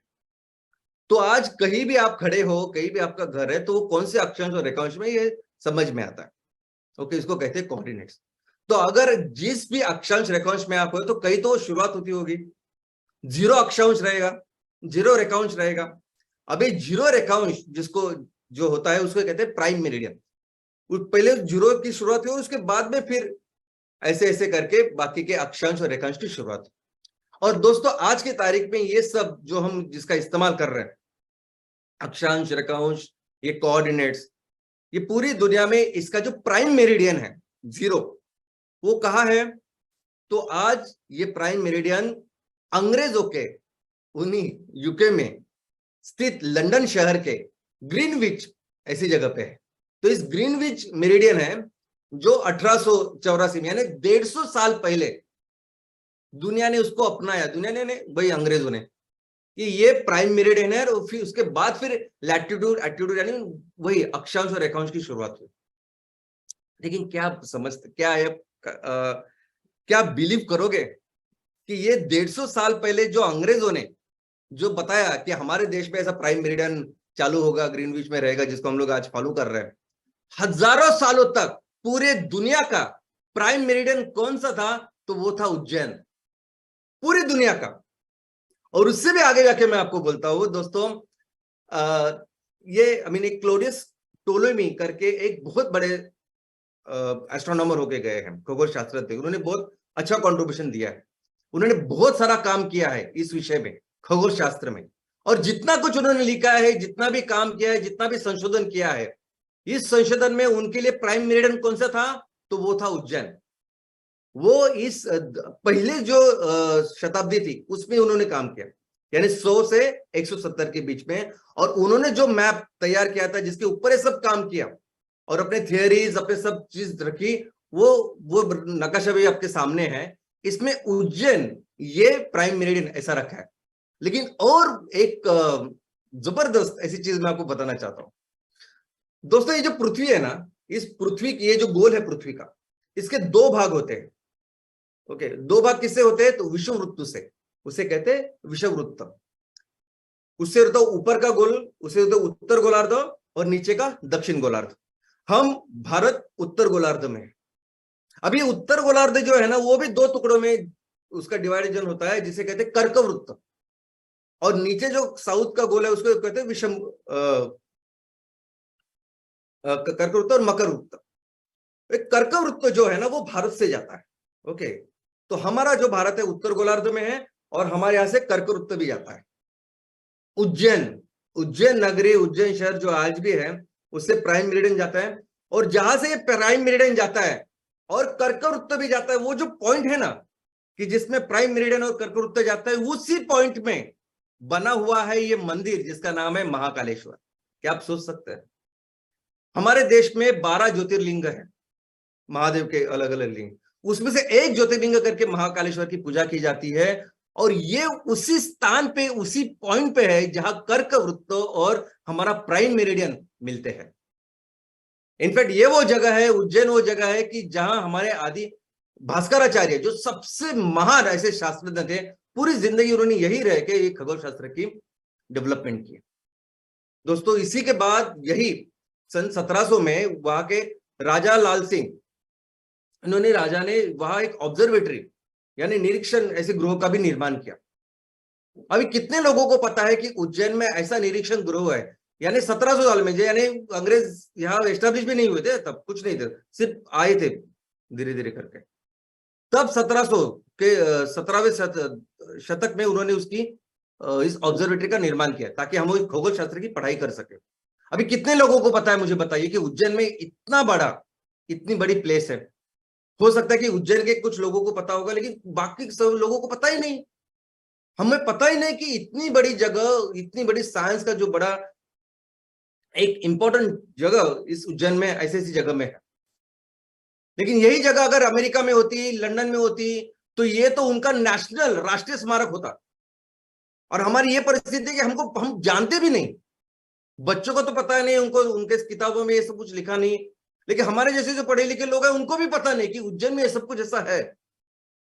तो आज कहीं भी आप खड़े हो, कहीं भी आपका घर है, तो वो कौन से अक्षांश और रेखांश में ये समझ में आता है। ओके, इसको कहते हैं कोऑर्डिनेट्स। तो अगर जिस भी अक्षांश रेखांश में आप हो तो कहीं तो शुरुआत होती होगी, जीरो अक्षांश रहेगा, जीरो रेखांश रहेगा। अभी जीरो रेखांश जिसको जो होता है उसको कहते हैं प्राइम मेरिडियन। पहले जीरो की शुरुआत हुई, उसके बाद में फिर ऐसे ऐसे करके बाकी के अक्षांश और रेखांश की शुरुआत। और दोस्तों आज की तारीख में ये सब जो हम जिसका इस्तेमाल कर रहे हैं, अक्षांश, रेखांश, ये कोऑर्डिनेट्स, ये पूरी दुनिया में इसका जो प्राइम मेरिडियन है जीरो, वो कहाँ है? तो आज ये प्राइम मेरिडियन अंग्रेजों के उन्हीं यूके में स्थित लंदन शहर के ग्रीनविच ऐसी जगह पे है। तो इस ग्रीनविच मेरिडियन है जो 1884 में यानी 150 साल पहले दुनिया ने उसको अपनाया, दुनिया ने भाई अंग्रेजों ने, कि ये प्राइम मेरिडियन है, और फिर उसके बाद फिर लैटिट्यूड एटीट्यूड यानी वही अक्षांश और रेखांश की शुरुआत हुई। लेकिन क्या आप समझते, क्या है क्या बिलीव करोगे कि ये 150 साल पहले जो अंग्रेजों ने जो बताया कि हमारे देश में ऐसा प्राइम मेरिडियन चालू होगा, ग्रीनविच में रहेगा, जिसको हम लोग आज फॉलो कर रहे हैं, हजारों सालों तक पूरे दुनिया का प्राइम मेरिडियन कौन सा था? तो वो था उज्जैन, पूरी दुनिया का। और उससे भी आगे जाके मैं आपको बोलता हूं दोस्तों, ये एक क्लोडियस टोलेमी करके एक बहुत बड़े एस्ट्रोनॉमर होके गए हैं, खगोल शास्त्रज्ञ। उन्होंने बहुत अच्छा कंट्रीब्यूशन दिया है, उन्होंने बहुत सारा काम किया है इस विषय में, खगोल शास्त्र में। और जितना कुछ उन्होंने लिखा है, जितना भी काम किया है, जितना भी संशोधन किया है, इस संशोधन में उनके लिए प्राइम मेरिडियन कौन सा था? तो वो था उज्जैन। वो इस पहले जो शताब्दी थी उसमें उन्होंने काम किया, यानी 100 से 170 के बीच में। और उन्होंने जो मैप तैयार किया था जिसके ऊपर ये सब काम किया और अपने थियरीज, अपने सब चीज रखी, वो नक्काशा भी आपके सामने है। इसमें उज्जैन ये प्राइम मेरिडियन ऐसा रखा है। लेकिन और एक जबरदस्त ऐसी चीज मैं आपको बताना चाहता हूं दोस्तों। ये जो पृथ्वी है ना, इस पृथ्वी की ये जो गोल है पृथ्वी का, इसके दो भाग होते हैं। ओके, दो भाग किससे होते हैं? तो विषुववृत्त से, उसे कहते हैं विषुववृत्त। उससे होता है ऊपर का गोल, उसे होता है उत्तर गोलार्ध, और नीचे का दक्षिण गोलार्ध। हम भारत उत्तर गोलार्ध में है। अभी उत्तर गोलार्ध जो है ना, वो भी दो टुकड़ों में उसका डिवाइडेशन होता है, जिसे कहते हैं कर्कवृत्त। और नीचे जो साउथ का गोल है उसको कहते हैं विषम कर्कवृत्त और मकर वृत्त। कर्कवृत्त जो है ना वो भारत से जाता है। ओके, तो हमारा जो भारत है उत्तर गोलार्ध में है, और हमारे यहां से कर्कवृत्त भी जाता है। उज्जैन, उज्जैन नगरी, उज्जैन शहर जो आज भी है, उससे प्राइम मेरिडियन जाता है। और जहां से ये प्राइम मेरिडियन जाता है और कर्कवृत्त भी जाता है, वो जो पॉइंट है ना कि जिसमें प्राइम मेरिडियन और कर्कवृत्त जाता है, उसी पॉइंट में बना हुआ है ये मंदिर जिसका नाम है महाकालेश्वर। क्या आप सोच सकते हैं? हमारे देश में 12 ज्योतिर्लिंग है, महादेव के अलग अलग लिंग, उसमें से एक ज्योतिर्लिंग करके महाकालेश्वर की पूजा की जाती है। और ये उसी स्थान पे, उसी पॉइंट पे है जहां कर्क वृत्त और हमारा प्राइम मेरिडियन मिलते हैं। इनफैक्ट ये वो जगह है, उज्जैन वो जगह है कि जहां हमारे आदि भास्कराचार्य, जो सबसे महान ऐसे शास्त्रज्ञ थे, पूरी जिंदगी उन्होंने यही रह के खगोल शास्त्र की डेवलपमेंट की। दोस्तों इसी के बाद यही सन 1700 में वहां के राजा लाल सिंह, इन्होंने, राजा ने वहां एक ऑब्जर्वेटरी यानी निरीक्षण ऐसे गृह का भी निर्माण किया। अभी कितने लोगों को पता है कि उज्जैन में ऐसा निरीक्षण गृह है? यानी 1700 साल में, यानी अंग्रेज यहाँ एस्टेब्लिश भी नहीं हुए थे, तब कुछ नहीं थे, सिर्फ आए थे धीरे धीरे करके। तब 1700 के 17वें शतक में उन्होंने उसकी इस ऑब्जर्वेटरी का निर्माण किया ताकि हम खगोल शास्त्र की पढ़ाई कर सके। अभी कितने लोगों को पता है, मुझे बताइए, कि उज्जैन में इतना बड़ा, इतनी बड़ी प्लेस है। हो सकता है कि उज्जैन के कुछ लोगों को पता होगा, लेकिन बाकी सब लोगों को पता ही नहीं। हमें पता ही नहीं कि इतनी बड़ी जगह, इतनी बड़ी साइंस का जो बड़ा एक इंपॉर्टेंट जगह इस उज्जैन में, ऐसी ऐसी जगह में है। लेकिन यही जगह अगर अमेरिका में होती, लंदन में होती, तो ये तो उनका नेशनल, राष्ट्रीय स्मारक होता। और हमारी ये परिस्थिति है कि हम जानते भी नहीं, बच्चों को तो पता नहीं, उनको उनके किताबों में ये सब कुछ लिखा नहीं, लेकिन हमारे जैसे जो पढ़े लिखे लोग हैं उनको भी पता नहीं कि उज्जैन में ये सब कुछ ऐसा है।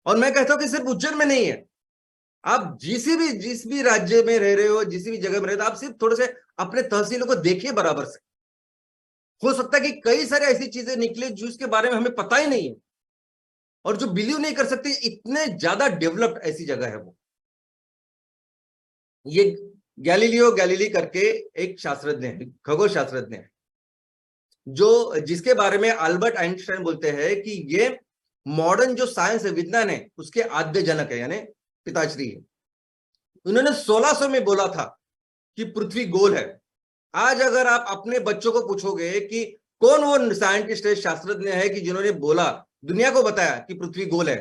और मैं कहता हूं कि सिर्फ उज्जैन में नहीं है, आप जिस भी राज्य में रह रहे हो, जिस भी जगह में रहते हो, आप सिर्फ थोड़े से अपने तहसीलों को देखिए बराबर से। हो सकता है कि कई सारे ऐसी चीजें निकले जिसके बारे में हमें पता ही नहीं है, और जो बिलीव नहीं कर सकते, इतने ज्यादा डेवलप्ड ऐसी जगह है वो। ये गैलीलियो गैलीली करके एक शास्त्रज्ञ है, खगोल शास्त्रज्ञ है, जो जिसके बारे में अल्बर्ट आइंस्टाइन बोलते हैं कि ये मॉडर्न जो साइंस है, विज्ञान है, उसके आद्य जनक है, यानी पिताश्री है। उन्होंने 1600 में बोला था कि पृथ्वी गोल है। आज अगर आप अपने बच्चों को पूछोगे कि कौन वो साइंटिस्ट है, शास्त्रज्ञ है कि जिन्होंने बोला, दुनिया को बताया कि पृथ्वी गोल है,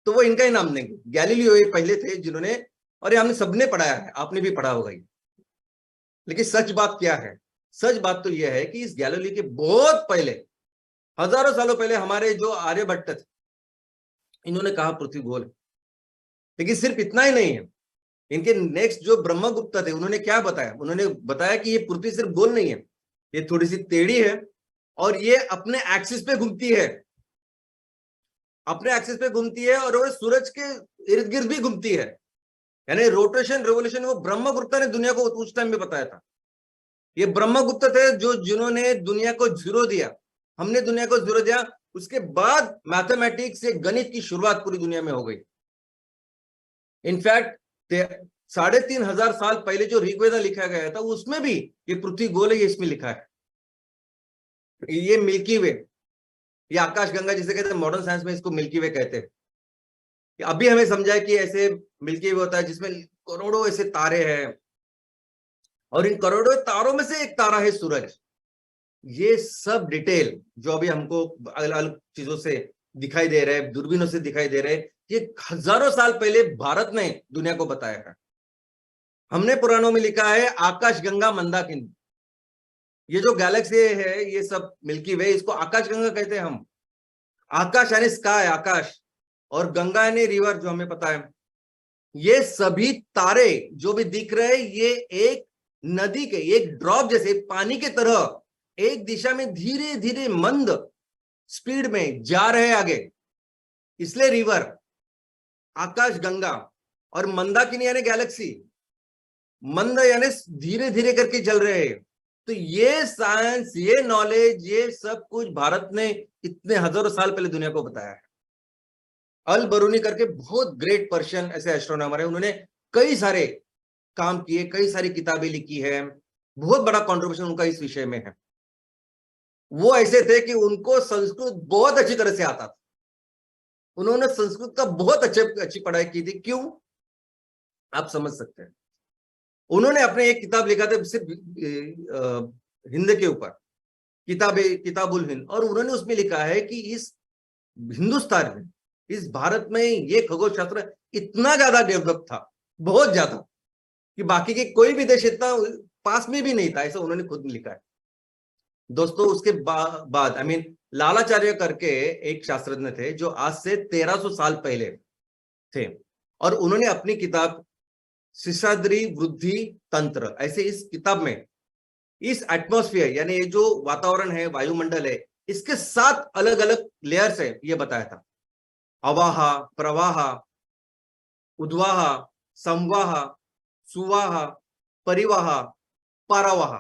तो वो इनका ही नाम देंगे। गैलीलियो ये पहले थे जिन्होंने, और ये हमने सबने पढ़ाया है, आपने भी पढ़ा होगा। लेकिन सच बात क्या है? सच बात तो यह है कि इस गैलीलियो के बहुत पहले, हजारों सालों पहले, हमारे जो आर्यभट्ट थे, इन्होंने कहा पृथ्वी गोल है। लेकिन सिर्फ इतना ही नहीं है, इनके नेक्स्ट जो ब्रह्मगुप्त थे, उन्होंने क्या बताया? उन्होंने बताया कि ये पृथ्वी सिर्फ गोल नहीं है, ये थोड़ी सी टेढ़ी है, और ये अपने एक्सिस पे घूमती है, अपने एक्सिस पे घूमती है, और वो सूरज के इर्द गिर्द भी घूमती है। यानी रोटेशन, रेवोल्यूशन, वो ब्रह्मगुप्त ने दुनिया को उस टाइम में बताया था। ये ब्रह्मगुप्त थे जो जिन्होंने दुनिया को जीरो दिया, हमने दुनिया को जीरो दिया, उसके बाद मैथमेटिक्स से गणित की शुरुआत पूरी दुनिया में हो गई। इनफैक्ट 3500 साल पहले जो ऋग्वेद लिखा गया था, उसमें भी ये पृथ्वी गोल है, ये इसमें लिखा है। ये मिल्की वे, ये आकाश गंगा जिसे कहते हैं, मॉडर्न साइंस में इसको मिल्की वे कहते हैं। अभी हमें समझा कि ऐसे मिल्की वे होता है जिसमें करोड़ों ऐसे तारे हैं, और इन करोड़ों तारों में से एक तारा है सूरज। ये सब डिटेल जो अभी हमको अलग अलग चीजों से दिखाई दे रहे हैं, दूरबीनों से दिखाई दे रहे हैं, ये हजारों साल पहले भारत ने दुनिया को बताया है। हमने पुराणों में लिखा है आकाश गंगा मंदाकिनी। ये जो गैलेक्सी है, ये सब मिल्की वे, इसको आकाश गंगा कहते हैं हम। आकाश यानी स्काई, आकाश, और गंगा यानी रिवर, जो हमें पता है। ये सभी तारे जो भी दिख रहे हैं, ये एक नदी के एक ड्रॉप जैसे, पानी के तरह एक दिशा में धीरे धीरे मंद स्पीड में जा रहे हैं आगे, इसलिए रिवर, आकाश गंगा। और मंदाकिनी यानी गैलेक्सी, मंद यानी धीरे धीरे करके चल रहे हैं। तो ये साइंस, ये नॉलेज, ये सब कुछ भारत ने इतने हजारों साल पहले दुनिया को बताया है। अल बरूनी करके बहुत ग्रेट पर्शियन ऐसे एस्ट्रोनॉमर है, उन्होंने कई सारे काम किए, कई सारी किताबें लिखी है, बहुत बड़ा कंट्रीब्यूशन उनका इस विषय में है। वो ऐसे थे कि उनको संस्कृत बहुत अच्छी तरह से आता था, उन्होंने संस्कृत का बहुत अच्छी पढ़ाई की थी। क्यों? आप समझ सकते हैं। उन्होंने अपने एक किताब लिखा था सिर्फ हिंद के ऊपर, किताबुल हिंद, और उन्होंने उसमें लिखा है कि इस हिंदुस्तान में, इस भारत में ये खगोल शास्त्र इतना ज्यादा डेवलप था, बहुत ज्यादा, कि बाकी के कोई भी देश इतना पास में भी नहीं था, ऐसा उन्होंने खुद लिखा है। दोस्तों उसके बाद लालाचार्य करके एक शास्त्रज्ञ थे जो आज से 1300 साल पहले थे, और उन्होंने अपनी किताब शिशाद्री वृद्धि तंत्र, ऐसे इस किताब में इस एटमॉस्फेयर यानी ये जो वातावरण है, वायुमंडल है, इसके 7 अलग अलग लेयर्स है ये बताया था। अवाह, प्रवाह, उद्वाह, संवाह, सुवाह, परिवाह, पारावाह,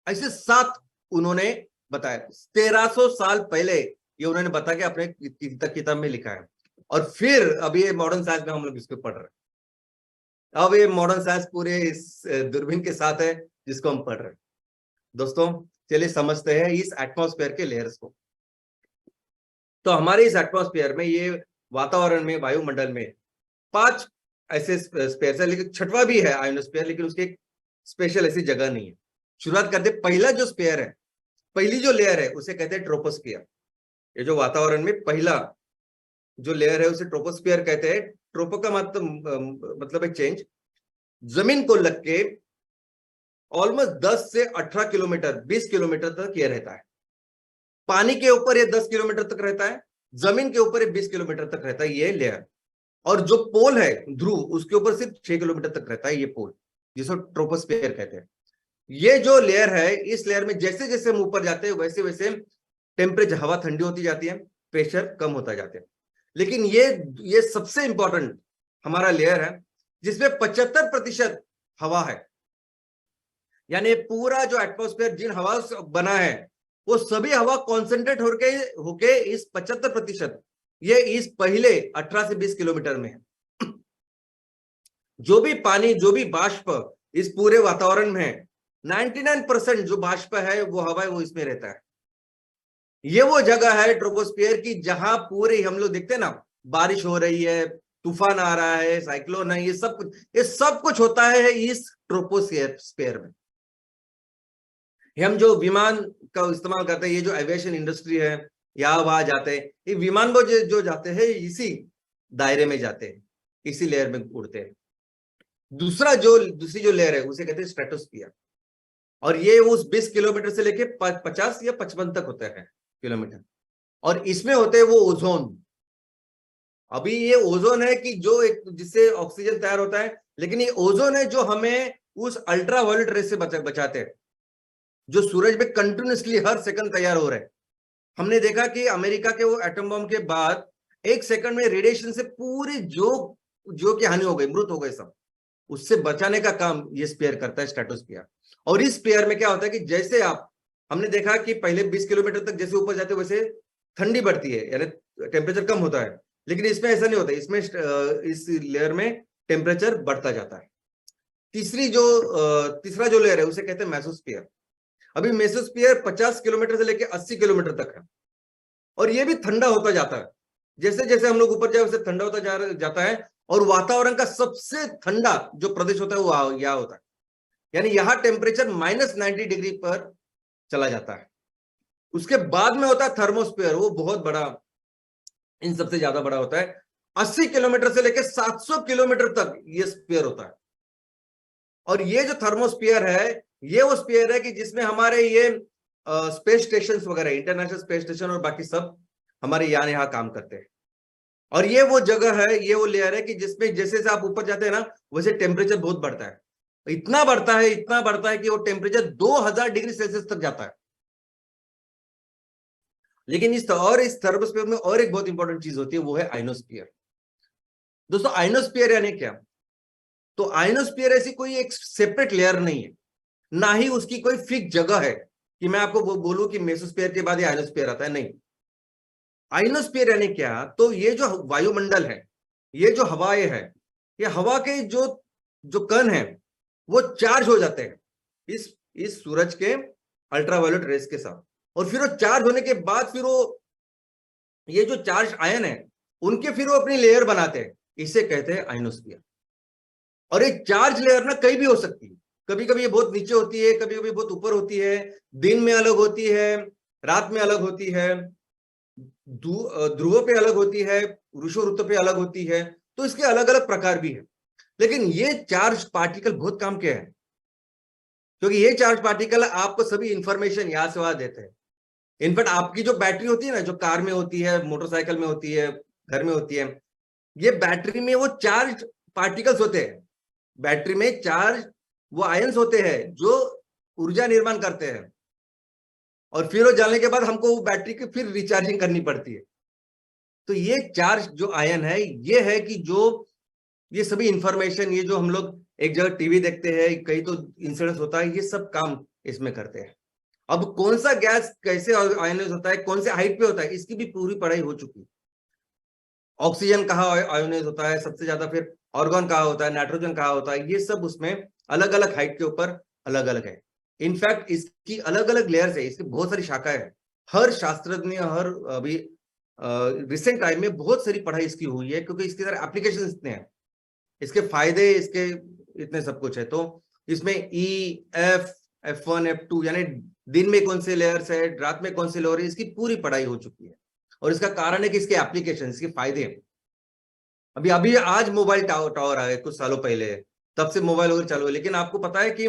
ऐसे 7 उन्होंने बताया। 1300 साल पहले ये उन्होंने बताया कि अपने किताब में लिखा है। और फिर अब ये मॉडर्न साइंस में हम लोग इसको पढ़ रहे हैं। अब ये मॉडर्न साइंस पूरे इस दूरबीन के साथ है जिसको हम पढ़ रहे हैं। दोस्तों चलिए समझते हैं इस एटमॉस्फेयर के लेयर्स को। तो हमारे इस एटमॉस्फेयर में, ये वातावरण में, वायुमंडल में 5 ऐसे स्पेयर है, लेकिन छठवां भी है आयोनोस्फेयर, लेकिन उसकी एक स्पेशल ऐसी जगह नहीं है। शुरुआत करते, पहला जो स्पेयर है, पहली जो लेयर है उसे कहते हैं ट्रोपोस्फियर। ये जो वातावरण में पहला जो लेयर है उसे ट्रोपोस्फियर कहते हैं। ट्रोपो का मतलब है चेंज। जमीन को लग के ऑलमोस्ट 10 से 18 किलोमीटर, 20 किलोमीटर तक ये रहता है। पानी के ऊपर ये 10 किलोमीटर तक रहता है, जमीन के ऊपर ये 20 किलोमीटर तक रहता है ये लेयर। और जो पोल है ध्रुव, उसके ऊपर सिर्फ 6 किलोमीटर तक रहता है ये पोल, जिसको ट्रोपोस्फियर कहते हैं। ये जो लेयर है, इस लेयर में जैसे जैसे हम ऊपर जाते हैं वैसे वैसे टेम्परेचर, हवा ठंडी होती जाती है, प्रेशर कम होता जाता है। लेकिन ये सबसे इंपॉर्टेंट हमारा लेयर है जिसमें 75% हवा है। यानी पूरा जो एटमॉस्फेयर जिन हवा से बना है वो सभी हवा कॉन्सेंट्रेट होके इस 75% ये इस पहले 18 से 20 किलोमीटर में है। जो भी पानी, जो भी बाष्प इस पूरे वातावरण में है, 99% जो बाष्प है वो हवा है, वो इसमें रहता है। ये वो जगह है ट्रोपोस्फियर की जहां पूरे हम लोग देखते हैं ना, बारिश हो रही है, तूफान आ रहा है, साइक्लोन है, ये सब कुछ होता है इस ट्रोपोस्फियर में। हम जो विमान का इस्तेमाल करते हैं, ये जो एविएशन इंडस्ट्री है, यहाँ वहां जाते हैं, ये विमान वो जो जाते हैं इसी दायरे में जाते हैं, इसी लेयर में उड़ते हैं। दूसरी जो लेयर है उसे कहते हैं स्ट्रेटोस्फियर, और ये उस 20 किलोमीटर से लेके 50 या 55 तक होता है किलोमीटर। और इसमें होते हैं वो ओजोन। अभी ये ओजोन है कि जो एक जिससे ऑक्सीजन तैयार होता है, लेकिन ये ओजोन है जो हमें उस अल्ट्रावायलेट रेस से बचाते हैं, जो सूरज में कंटिन्यूसली हर सेकंड तैयार हो रहे हैं। हमने देखा कि अमेरिका के वो एटम बम के बाद 1 सेकंड में रेडिएशन से पूरी जो की हानि हो गई, मृत हो गए सब, उससे बचाने का काम ये स्पेयर करता है, स्ट्रेटोस्फियर। और इस स्पेयर में क्या होता है कि जैसे हमने देखा कि पहले 20 किलोमीटर तक जैसे ऊपर जाते वैसे ठंडी बढ़ती है, यानी टेम्परेचर कम होता है, लेकिन इसमें ऐसा नहीं होता। इसमें इस लेयर में टेम्परेचर बढ़ता जाता है। तीसरा जो लेयर है उसे कहते हैं मेसोस्फियर। अभी मेसोस्फियर 50 किलोमीटर से लेकर 80 किलोमीटर तक है, और ये भी ठंडा होता जाता है। जैसे जैसे हम लोग ऊपर जाए वैसे ठंडा होता जाता है। और वातावरण का सबसे ठंडा जो प्रदेश होता है वो यहाँ होता है, यानी यहाँ टेम्परेचर -90 डिग्री पर चला जाता है। उसके बाद में होता है थर्मोस्फियर, वो बहुत बड़ा, इन सबसे ज्यादा बड़ा होता है। 80 किलोमीटर से लेकर 700 किलोमीटर तक ये स्फीयर होता है। और ये जो थर्मोस्फियर है, ये वो स्फीयर है कि जिसमें हमारे ये स्पेस स्टेशन वगैरह, इंटरनेशनल स्पेस स्टेशन और बाकी सब हमारे यहाँ काम करते हैं। और ये वो जगह है, ये वो लेयर है कि जिसमें जैसे जैसे आप ऊपर जाते हैं ना, वैसे टेम्परेचर बहुत बढ़ता है। इतना बढ़ता है कि वो टेम्परेचर 2000 डिग्री सेल्सियस तक जाता है। लेकिन इस थर्मोस्फीयर में और एक बहुत इंपॉर्टेंट चीज होती है, वो है आइनोस्फीयर। दोस्तों आइनोस्फीयर यानी क्या? तो आइनोस्फीयर ऐसी कोई एक सेपरेट लेयर नहीं है, ना ही उसकी कोई फिक्स जगह है कि मैं आपको बोलूं कि मेसोस्फीयर के बाद ये आइनोस्फीयर आता है, नहीं। आइनोस्फीयर यानी क्या? तो ये जो वायुमंडल है, ये जो हवाएं है, ये हवा के जो कण है वो चार्ज हो जाते हैं इस सूरज के अल्ट्रावायलेट रेस के साथ। और फिर वो चार्ज होने के बाद फिर वो ये जो चार्ज आयन है उनके फिर वो अपनी लेयर बनाते हैं, इसे कहते हैं आइनोस्फीयर। और ये चार्ज लेयर ना कहीं भी हो सकती है, कभी कभी ये बहुत नीचे होती है, कभी कभी बहुत ऊपर होती है, दिन में अलग होती है, रात में अलग होती है, ध्रुवों पे अलग होती है, वृषो ऋतु पे अलग होती है। तो इसके अलग अलग प्रकार भी है। लेकिन ये चार्ज पार्टिकल बहुत काम के है। क्योंकि ये चार्ज पार्टिकल आपको सभी इंफॉर्मेशन यहाँ से वहां देते हैं। इनफैक्ट आपकी जो बैटरी होती है ना, जो कार में होती है, मोटरसाइकिल में होती है, घर में होती है, ये बैटरी में वो चार्ज पार्टिकल्स होते हैं। बैटरी में चार्ज वो आयंस होते हैं जो ऊर्जा निर्माण करते हैं, और फिर वो जलने के बाद हमको वो बैटरी की फिर रिचार्जिंग करनी पड़ती है। तो ये चार्ज जो आयन है, ये है कि जो ये सभी इंफॉर्मेशन, ये जो हम लोग एक जगह टीवी देखते हैं, कहीं तो इंसिडेंस होता है, ये सब काम इसमें करते हैं। अब कौन सा गैस कैसे आयोनाइज होता है, कौन से हाइट पे होता है, इसकी भी पूरी पढ़ाई हो चुकी है। ऑक्सीजन कहाँ आयोनाइज होता है सबसे ज्यादा, फिर ऑर्गन कहाँ होता है, नाइट्रोजन कहाँ होता है, ये सब उसमें अलग अलग हाइट के ऊपर अलग अलग है। इनफैक्ट इसकी अलग अलग लेयर्स है, इसकी बहुत सारी शाखाएं है। हर शास्त्रज्ञ, हर अभी रिसेंट टाइम में बहुत सारी पढ़ाई इसकी हुई है, क्योंकि इसके सारे एप्लीकेशन इतने हैं, इसके फायदे, इसके इतने सब कुछ है। तो इसमें F1, F2 यानी दिन में कौन से लेयर्स है, रात में कौन से लेयर है, इसकी पूरी पढ़ाई हो चुकी है। और इसका कारण है कि इसके एप्लीकेशन, इसके फायदे हैं। अभी अभी आज मोबाइल टावर आए कुछ सालों पहले, तब से मोबाइल वगैरह चालू है। लेकिन आपको पता है कि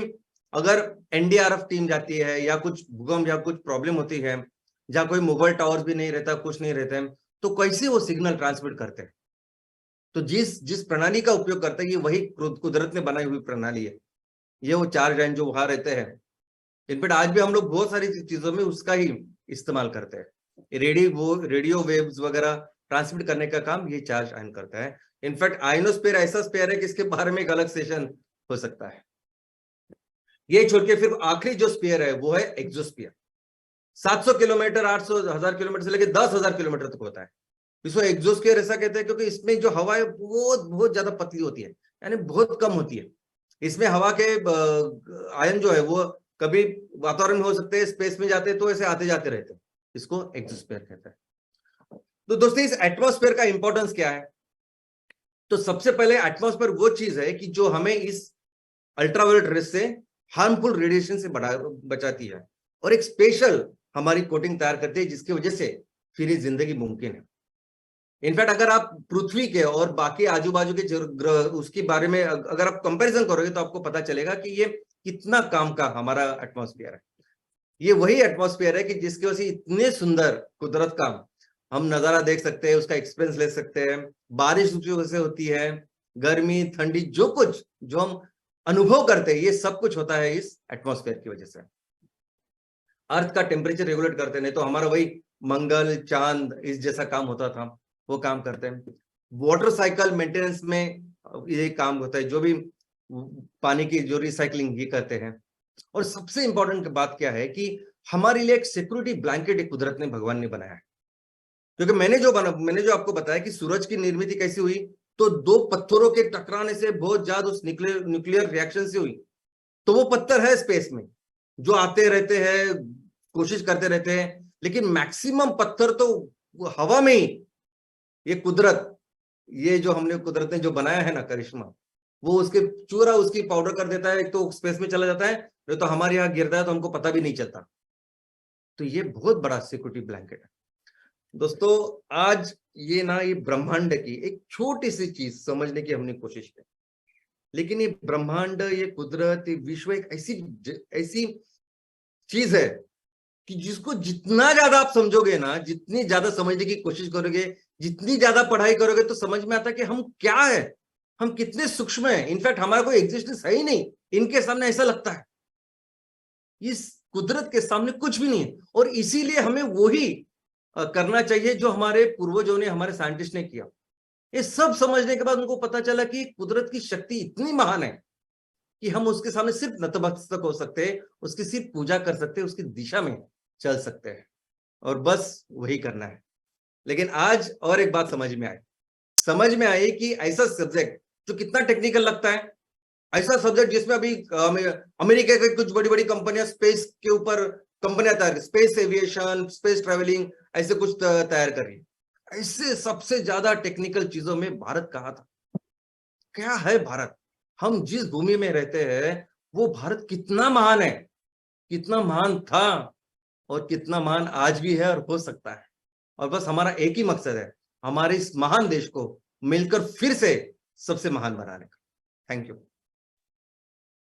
अगर एनडीआरएफ टीम जाती है, या कुछ भूकंप या कुछ प्रॉब्लम होती है, जहां कोई मोबाइल टावर भी नहीं रहता, कुछ नहीं रहता है, तो कैसे वो सिग्नल ट्रांसमिट करते हैं? तो जिस प्रणाली का उपयोग करते हैं, ये वही कुदरत ने बनाई हुई प्रणाली है। ये वो चार्ज लाइन जो वहां रहते हैं, इनफैक्ट आज भी हम लोग बहुत सारी चीजों में उसका ही इस्तेमाल करते हैं। रेडियो वेव्स वगैरह ट्रांसमिट करने का काम ये चार्ज आयन करता है। इनफैक्ट आयनोस्फीयर ऐसा स्फीयर है कि इसके बारे में एक अलग सेशन हो सकता है। ये छोड़ के फिर आखिरी जो स्फीयर है वो है एक्सोस्फीयर। 700 किलोमीटर, 800, 1000 किलोमीटर से लेकर 10,000 किलोमीटर तक होता है। इसको एक्सोस्फीयर ऐसा कहते हैं क्योंकि इसमें जो हवा है बहुत बहुत ज्यादा पतली होती है, यानी बहुत कम होती है। इसमें हवा के आयन जो है वो कभी वातावरण में हो सकते हैं, स्पेस में जाते हैं तो ऐसे आते जाते रहते हैं। इसको एक्सोस्फीयर कहते हैं। तो दोस्तों, इस एटमॉस्फेयर का इंपॉर्टेंस क्या है? तो सबसे पहले एटमॉस्फेयर वो चीज है कि जो हमें इस अल्ट्रावायलेट रेस से, हार्मफुल रेडिएशन से बचाती है, और एक स्पेशल हमारी कोटिंग तैयार करती है, जिसकी वजह से फिर ये जिंदगी मुमकिन है। इनफैक्ट अगर आप पृथ्वी के और बाकी आजू बाजू के ग्रह उसके बारे में अगर आप कंपैरिजन करोगे, तो आपको पता चलेगा कि ये कितना काम का हमारा एटमॉस्फेयर है। ये वही एटमॉस्फेयर है कि जिसकी वजह से इतने सुंदर कुदरत का हम नजारा देख सकते हैं, उसका एक्सपीरियंस ले सकते हैं। बारिश उसकी वजह से होती है, गर्मी, ठंडी, जो कुछ जो हम अनुभव करते हैं, ये सब कुछ होता है इस एटमॉस्फेयर की वजह से। अर्थ का टेम्परेचर रेगुलेट करते, नहीं तो हमारा वही मंगल, चांद इस जैसा काम होता था, वो काम करते हैं। वाटर साइकिल मेंटेनेंस में ये काम होता है, जो भी पानी की जो रिसाइकलिंग ये करते हैं। और सबसे इंपॉर्टेंट बात क्या है कि हमारे लिए एक सिक्योरिटी ब्लैंकेट एक कुदरत ने, भगवान ने बनाया है। क्योंकि मैंने जो आपको बताया कि सूरज की निर्मित कैसी हुई, तो दो पत्थरों के टकराने से बहुत ज्यादा उस न्यूक्लियर रिएक्शन से हुई। तो वो पत्थर है स्पेस में जो आते रहते हैं, कोशिश करते रहते हैं, लेकिन मैक्सिमम पत्थर तो हवा में ही ये कुदरत, ये जो हमने कुदरत ने जो बनाया है ना करिश्मा, वो उसके चूरा उसकी पाउडर कर देता है। एक तो स्पेस में चला जाता है, नहीं तो हमारे यहाँ गिरता है तो हमको पता भी नहीं चलता। तो ये बहुत बड़ा सिक्योरिटी ब्लैंकेट है। दोस्तों, आज ये ब्रह्मांड की एक छोटी सी चीज समझने की हमने कोशिश की, लेकिन ये ब्रह्मांड, ये कुदरत, ये विश्व एक ऐसी चीज है कि जिसको जितना ज्यादा आप समझोगे ना, जितनी ज्यादा समझने की कोशिश करोगे, जितनी ज्यादा पढ़ाई करोगे, तो समझ में आता है कि हम क्या है, हम कितने सूक्ष्म हैं। इनफैक्ट हमारा कोई एग्जिस्टेंस है ही नहीं, इनके सामने ऐसा लगता है। इस कुदरत के सामने कुछ भी नहीं है, और इसीलिए हमें वही करना चाहिए जो हमारे पूर्वजों ने, हमारे साइंटिस्ट ने किया। ये सब समझने के बाद उनको पता चला कि कुदरत की शक्ति इतनी महान है कि हम उसके सामने सिर्फ नतमस्तक हो सकते हैं, उसकी सिर्फ पूजा कर सकते हैं, उसकी दिशा में चल सकते हैं, और बस वही करना है। लेकिन आज और एक बात समझ में आई कि ऐसा सब्जेक्ट जो कितना टेक्निकल लगता है, ऐसा सब्जेक्ट जिसमें अभी अमेरिका की कुछ बड़ी बड़ी कंपनियां स्पेस के ऊपर कंपनियां तैयार, स्पेस एविएशन, स्पेस ट्रेवलिंग, ऐसे कुछ तैयार कर रही है। ऐसे सबसे ज्यादा टेक्निकल चीजों में भारत कहाँ था? क्या है भारत? हम जिस भूमि में रहते हैं वो भारत कितना महान है, कितना महान था, और कितना महान आज भी है और हो सकता है। और बस हमारा एक ही मकसद है, हमारे इस महान देश को मिलकर फिर से सबसे महान बनाने का। Thank you.